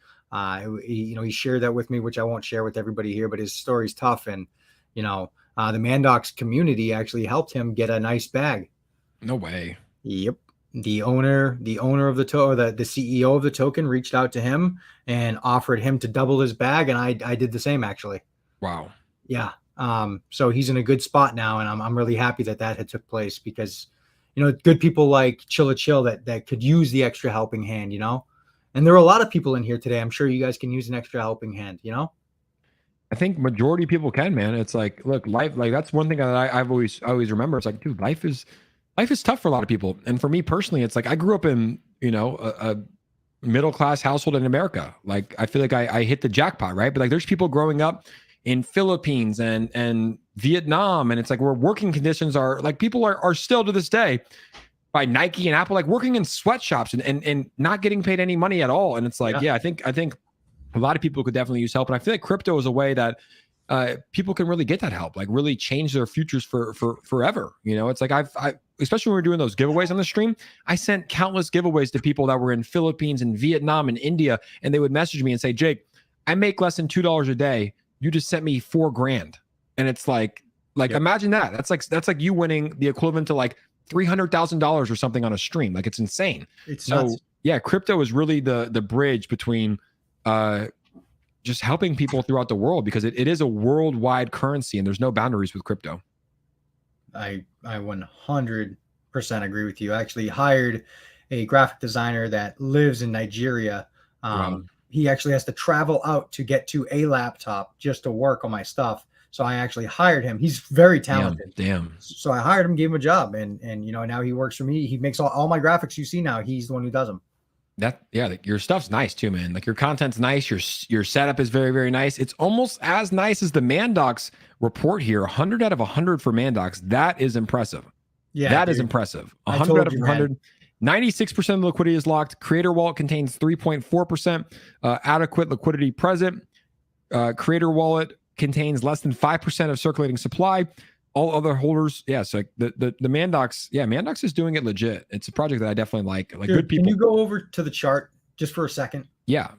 He shared that with me, which I won't share with everybody here, but his story's tough. And, the Mandox community actually helped him get a nice bag. No way. Yep. The owner of the the CEO of the token reached out to him and offered him to double his bag. And I did the same actually. Wow. Yeah. So he's in a good spot now. And I'm really happy that had took place because, good people like Chill that could use the extra helping hand, and there are a lot of people in here today. I'm sure you guys can use an extra helping hand, I think majority of people can, man. It's like, look, life, like that's one thing that I've always remember. It's like, dude, life is tough for a lot of people. And for me personally, it's like, I grew up in, a middle-class household in America. Like, I feel like I hit the jackpot, right? But like, there's people growing up in Philippines and Vietnam. And it's like, where working conditions are like, people are still to this day by Nike and Apple, like working in sweatshops and not getting paid any money at all. And it's like, I think a lot of people could definitely use help. And I feel like crypto is a way that people can really get that help, like really change their futures for forever. It's like I especially when we're doing those giveaways on the stream, I sent countless giveaways to people that were in Philippines and Vietnam and India. And they would message me and say, Jake, I make less than $2 a day. You just sent me $4,000. And it's like, imagine that. That's like you winning the equivalent to like $300,000 or something on a stream. Like it's insane. It's nuts. Yeah, crypto is really the bridge between just helping people throughout the world, because it is a worldwide currency and there's no boundaries with crypto. I 100% agree with you. I actually hired a graphic designer that lives in Nigeria. Wow. He actually has to travel out to get to a laptop just to work on my stuff. So I actually hired him. He's very talented. Damn. So I hired him, gave him a job, and now he works for me. He makes all my graphics you see now. He's the one who does them. Like your stuff's nice too, man. Like your content's nice. Your setup is very, very nice. It's almost as nice as the Mandox report here. 100 out of 100 for Mandox. That is impressive. Yeah, that is impressive. 100 out of 100. 96% of the liquidity is locked. Creator wallet contains 3.4%. Adequate liquidity present. Creator wallet contains less than 5% of circulating supply. All other holders, so the Mandox, Mandox is doing it legit. It's a project that I definitely like. Dude, good people. Can you go over to the chart just for a second? Yeah.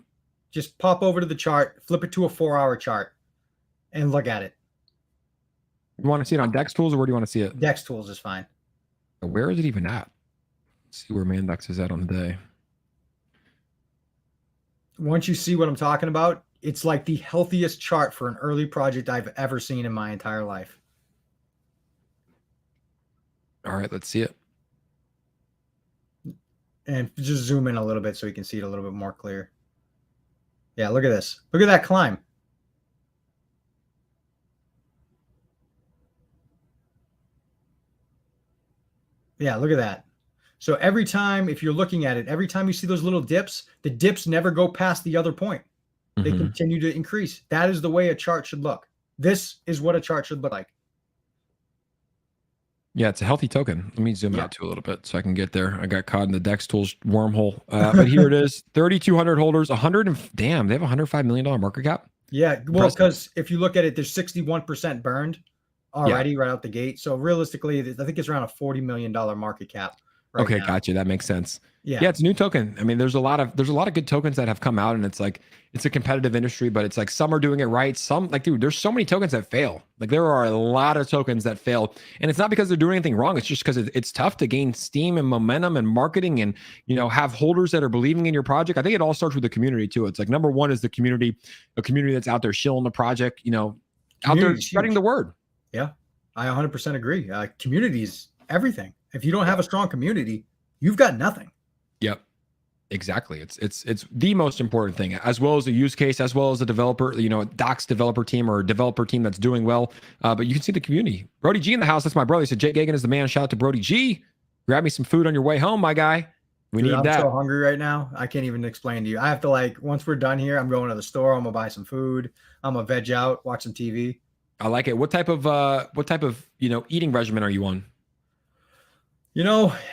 Just pop over to the chart, flip it to a 4-hour chart, and look at it. You want to see it on Dex Tools, or where do you want to see it? Dex Tools is fine. Where is it even at? Let's see where Mandox is at on the day. Once you see what I'm talking about, it's like the healthiest chart for an early project I've ever seen in my entire life. All right, let's see it. And just zoom in a little bit so you can see it a little bit more clear. Yeah, look at this. Look at that climb. Yeah, look at that. So every time, if you're looking at it, every time you see those little dips, the dips never go past the other point. They continue to increase. That is the way a chart should look. This is what a chart should look like. Yeah, it's a healthy token. Let me zoom out to a little bit so I can get there. I got caught in the Dex Tools wormhole. But here it is. 3,200 holders, damn, they have a $105 million market cap. Yeah, well, because if you look at it, there's 61% burned already right out the gate. So realistically, I think it's around a $40 million market cap. Okay, gotcha. That makes sense. Yeah, it's a new token. I mean, there's a lot of good tokens that have come out, and it's like it's a competitive industry, but it's like some are doing it right. Some, like, dude, there's so many tokens that fail. Like, there are a lot of tokens that fail, and it's not because they're doing anything wrong. It's just because it's tough to gain steam and momentum and marketing, and have holders that are believing in your project. I think it all starts with the community too. It's like number one is the community, a community that's out there shilling the project. Out there spreading the word. Yeah, I 100% agree. Community is everything. If you don't have a strong community, you've got nothing. Yep, exactly. It's the most important thing, as well as the use case, as well as the developer, Doc's developer team or developer team that's doing well. But you can see the community. Brody G in the house. That's my brother. He said, Jake Gagan is the man. Shout out to Brody G. Grab me some food on your way home, my guy. We need that. I'm so hungry right now. I can't even explain to you. I have to, once we're done here, I'm going to the store. I'm going to buy some food. I'm going to veg out, watch some TV. I like it. What type of eating regimen are you on?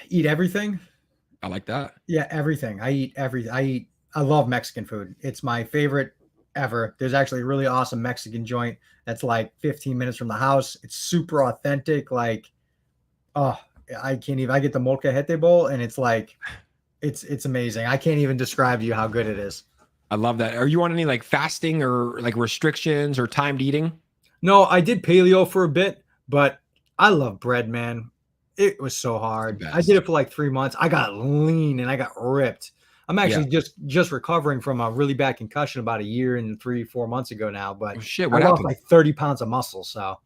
Eat everything. I like that. Yeah, everything. I eat everything. I love Mexican food. It's my favorite ever. There's actually a really awesome Mexican joint that's like 15 minutes from the house. It's super authentic. Like, I can't even. I get the molcajete bowl, and it's like, it's amazing. I can't even describe to you how good it is. I love that. Are you on any fasting or restrictions or timed eating? No, I did paleo for a bit, but I love bread, man. It was so hard. I did it for 3 months. I got lean and I got ripped. I'm actually just recovering from a really bad concussion about 1 year and 3-4 months ago now. But what I happened? lost 30 pounds of muscle. So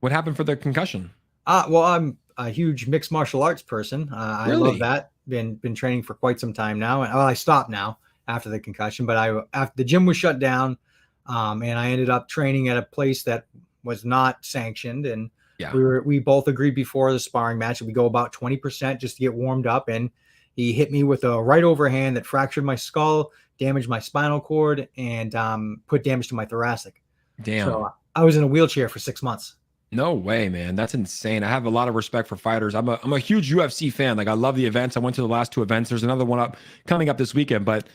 what happened for the concussion? Well, I'm a huge mixed martial arts person. I love that. Been training for quite some time now. And I stopped now after the concussion, but after the gym was shut down, and I ended up training at a place that was not sanctioned. And we both agreed before the sparring match that we go about 20% just to get warmed up. And he hit me with a right overhand that fractured my skull, damaged my spinal cord, and put damage to my thoracic. Damn. So I was in a wheelchair for 6 months. No way, man. That's insane. I have a lot of respect for fighters. I'm a huge UFC fan. I love the events. I went to the last 2 events. There's another one coming up this weekend, but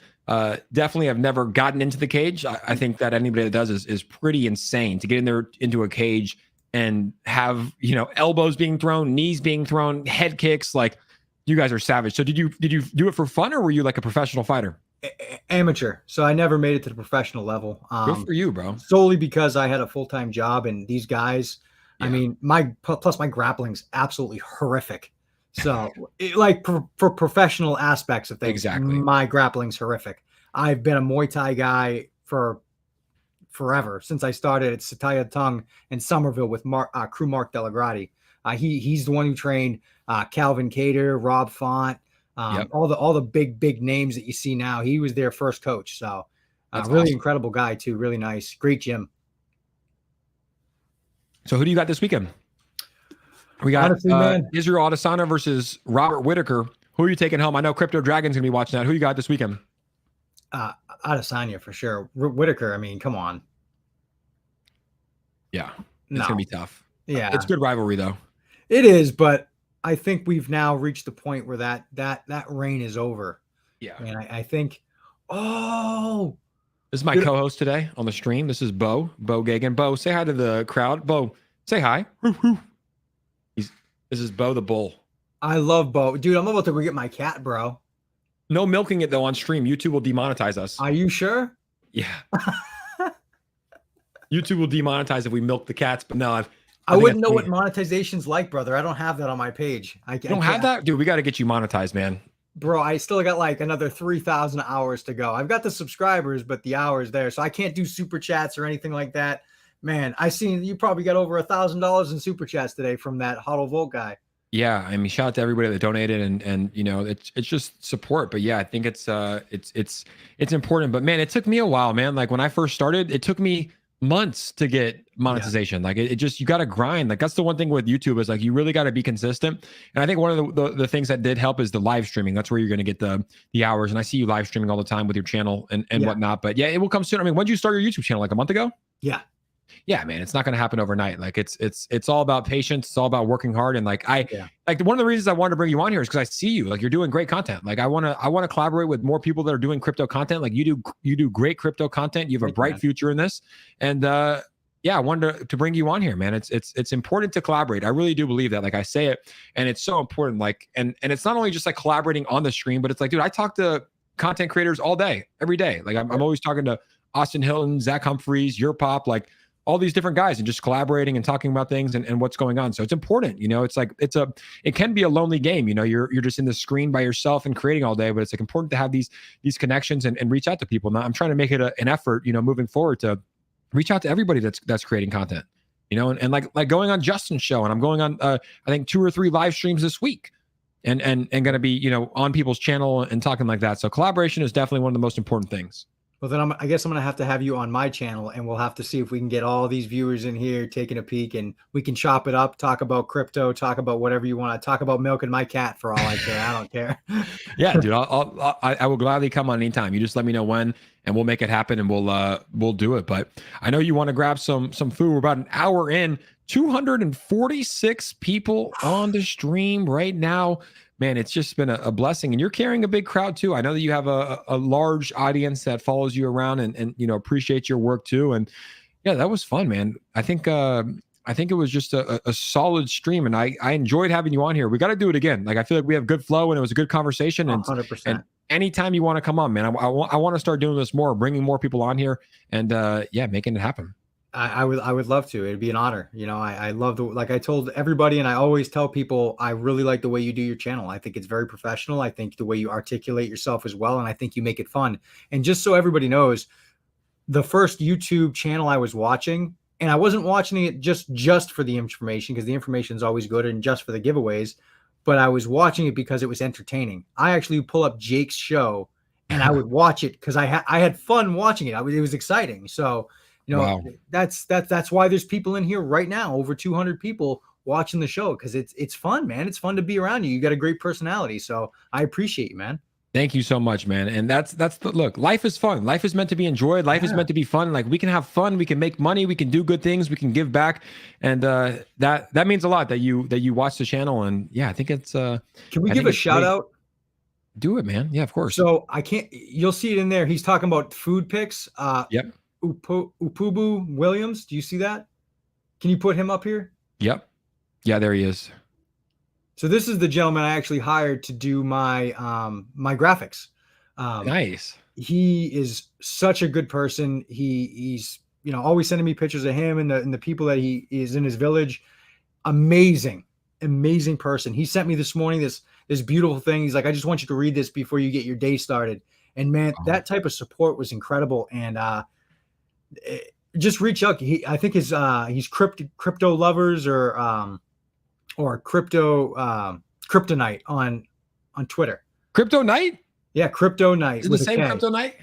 definitely I've never gotten into the cage. I think that anybody that does is pretty insane to get in there into a cage and have, elbows being thrown, knees being thrown, head kicks. You guys are savage. So did you do it for fun, or were you a professional fighter? Amateur. So I never made it to the professional level. Good for you, bro. Solely because I had a full-time job, and these guys, I mean, my grappling's absolutely horrific. So for professional aspects of things, exactly, my grappling's horrific. I've been a Muay Thai guy for forever since I started at Saitama Token in Somerville with crew Mark Delagrati. He's the one who trained Calvin Cater, Rob Font, Yep. all the big names that you see now. He was their first coach. So That's really awesome. incredible guy too. Really nice. Great gym. So who do you got this weekend? We got Honestly, man, Israel Adesanya versus Robert Whitaker. Who are you taking home? I know Crypto Dragon's going to be watching that. Who you got this weekend? Adesanya for sure. Whitaker, I mean, come on. Yeah, it's going to be tough. Yeah. It's good rivalry, though. It is, but I think we've now reached the point where that reign is over. Yeah. And I think, this is my co-host today on the stream. This is Bo Gagan. Bo, say hi to the crowd. Bo, say hi. This is Bo the Bull. I love Bo. Dude, I'm about to go get my cat, bro. No milking it, though, on stream. YouTube will demonetize us. Are you sure? Yeah. YouTube will demonetize if we milk the cats, but no, I wouldn't know what monetization's like, brother. I don't have that on my page. You don't have that? Dude, we got to get you monetized, man. Bro, I still got like another 3,000 hours to go. I've got the subscribers, but the hours there. So I can't do super chats or anything like that. Man, I seen you probably got over $1,000 in super chats today from that Huddle Volt guy. Yeah, I mean, shout out to everybody that donated, and you know, it's just support. But yeah, I think it's important. But man, it took me a while, man. Like when I first started, it took me months to get monetization. Like it just, you got to grind. Like that's the one thing with YouTube is like you really got to be consistent. And I think one of the things that did help is the live streaming. That's where you're going to get the hours. And I see you live streaming all the time with your channel and whatnot. But yeah, it will come soon. I mean, when did you start your YouTube channel? Like a month ago? Yeah, man, it's not going to happen overnight. Like it's all about patience. It's all about working hard. And like like one of the reasons I wanted to bring you on here is because I see you, like you're doing great content. Like I want to collaborate with more people that are doing crypto content. Like you do great crypto content. You have a bright future in this. And yeah, I wanted to bring you on here, man. It's important to collaborate. I really do believe that. Like I say it, and it's so important. Like and it's not only just like collaborating on the stream, but it's like, dude, I talk to content creators all day, every day. Like I'm always talking to Austin Hilton, Zach Humphreys, Your Pop, like all these different guys and just collaborating and talking about things and what's going on. So it's important, you know, it's like, it can be a lonely game. You know, you're just in the screen by yourself and creating all day, but it's like important to have these connections and reach out to people. Now I'm trying to make it an effort, you know, moving forward to reach out to everybody that's creating content, you know, and like going on Justin's show, and I'm going on, I think 2 or 3 live streams this week and going to be, you know, on people's channel and talking like that. So collaboration is definitely one of the most important things. Well, then I guess I'm going to have you on my channel, and we'll have to see if we can get all these viewers in here taking a peek, and we can chop it up, talk about crypto, talk about whatever you want to talk about, milking my cat for all I care. I don't care. Yeah, dude, I will gladly come on anytime. You just let me know when, and we'll make it happen, and we'll do it. But I know you want to grab some food. We're about an hour in, 246 people on the stream right now. Man, it's just been a blessing, and you're carrying a big crowd too. I know that you have a large audience that follows you around and you know, appreciate your work too. And yeah, that was fun, man. I think it was just a solid stream, and I enjoyed having you on here. We got to do it again. Like I feel like we have good flow, and it was a good conversation. And 100%. And anytime you want to come on, man, I want to start doing this more, bringing more people on here, and yeah, making it happen. I would love to. It'd be an honor. You know, I love like I told everybody, and I always tell people, I really like the way you do your channel. I think it's very professional. I think the way you articulate yourself as well, and I think you make it fun. And just so everybody knows, the first YouTube channel I was watching, and I wasn't watching it just for the information, because the information is always good, and just for the giveaways, but I was watching it because it was entertaining. I actually pull up Jake's show, and I would watch it because I had fun watching it. It was exciting. So, you know, wow. That's why there's people in here right now, over 200 people watching the show, because it's fun, man. It's fun to be around you. You got a great personality, so I appreciate you, man. Thank you so much, man. And that's the look. Life is fun. Life is meant to be enjoyed. Life is meant to be fun. Like we can have fun. We can make money. We can do good things. We can give back, and that means a lot that you watch the channel. And yeah, I think it's. Can we give a shout out? Do it, man. Yeah, of course. So I can't. You'll see it in there. He's talking about food picks. Yep. Upubu Williams. Do you see that? Can you put him up here? Yep. Yeah, there he is. So this is the gentleman I actually hired to do my my graphics. Nice. He is such a good person. He's you know, always sending me pictures of him and the people that he is in his village. Amazing person. He sent me this morning this beautiful thing. He's like, I just want you to read this before you get your day started. And man, that type of support was incredible. And just reach out. I think he's crypto lovers or kryptonite on Twitter. Crypto Night? Yeah, Crypto Night Is it the with a same K. Crypto Night?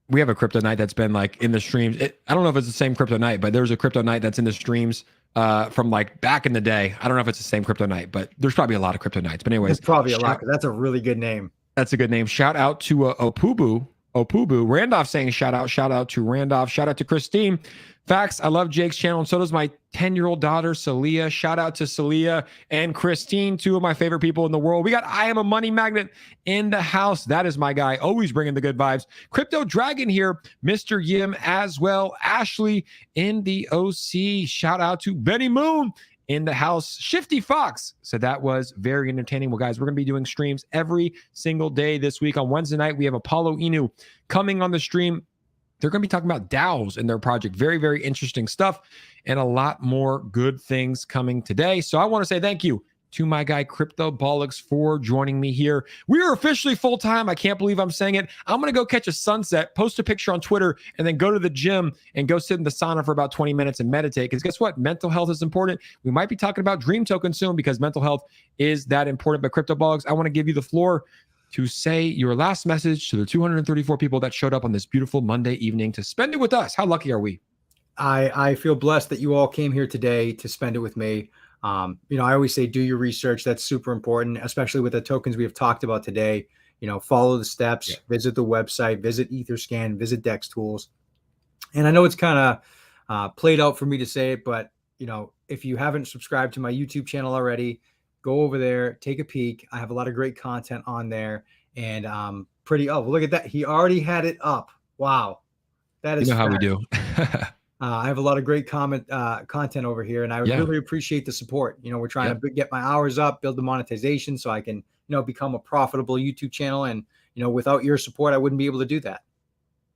We have a Crypto Night that's been like in the streams. I don't know if it's the same Crypto Night, but there's a Crypto Night that's in the streams from like back in the day. I don't know if it's the same Crypto Night, but there's probably a lot of Crypto Nights. But anyways, There's probably a lot because that's a really good name. that's a good name. Shout out to Opubu. Randolph saying shout out to Randolph. Shout out to Christine. Facts. I love Jake's channel, and so does my 10-year-old daughter, Celia. Shout out to Celia and Christine, two of my favorite people in the world. We got I Am a Money Magnet in the house. That is my guy, always bringing the good vibes. Crypto Dragon here, Mr. Yim as well. Ashley in the OC. Shout out to Benny Moon in the house. Shifty Fox said that was very entertaining. Well, guys, we're going to be doing streams every single day this week. On Wednesday night, we have Apollo Inu coming on the stream. They're going to be talking about DAOs in their project. Very, very interesting stuff and a lot more good things coming today. So I want to say thank you to my guy CryptoBolix for joining me here. We are officially full-time. I can't believe I'm saying it. I'm going to go catch a sunset, post a picture on Twitter, and then go to the gym and go sit in the sauna for about 20 minutes and meditate. Because guess what? Mental health is important. We might be talking about Dream Token soon because mental health is that important. But CryptoBolix, I want to give you the floor to say your last message to the 234 people that showed up on this beautiful Monday evening to spend it with us. How lucky are we? I feel blessed that you all came here today to spend it with me. I always say do your research. That's super important, especially with the tokens we have talked about today. Follow the steps, visit the website, visit Etherscan, visit Dex Tools. And I know it's kind of played out for me to say it, but if you haven't subscribed to my YouTube channel already, go over there, take a peek. I have a lot of great content on there, and look at that. He already had it up. Wow. That is how we do. I have a lot of great content over here, and I really appreciate the support. We're trying to get my hours up, build the monetization so I can, become a profitable YouTube channel. And, without your support, I wouldn't be able to do that.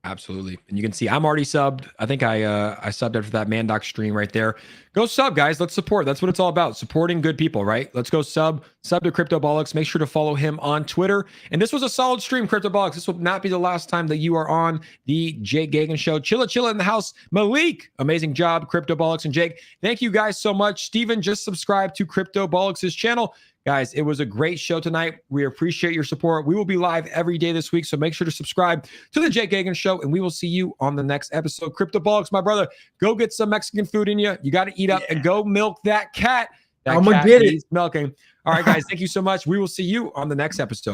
Absolutely. And you can see I'm already subbed. I think I subbed after that Mandoc stream right there. Go sub, guys. Let's support. That's what it's all about. Supporting good people, right? Let's go sub to CryptoBolix. Make sure to follow him on Twitter. And this was a solid stream, CryptoBolix. This will not be the last time that you are on the Jake Gagan Show. Chilla in the house. Malik, amazing job, CryptoBolix and Jake. Thank you guys so much. Steven, just subscribe to CryptoBolix's channel. Guys, it was a great show tonight. We appreciate your support. We will be live every day this week, so make sure to subscribe to the Jake Gagan Show, and we will see you on the next episode. CryptoBolix, my brother, go get some Mexican food in you. You got to eat up and go milk that cat. That I'm cat gonna get it. milking. All right, guys, thank you so much. We will see you on the next episode.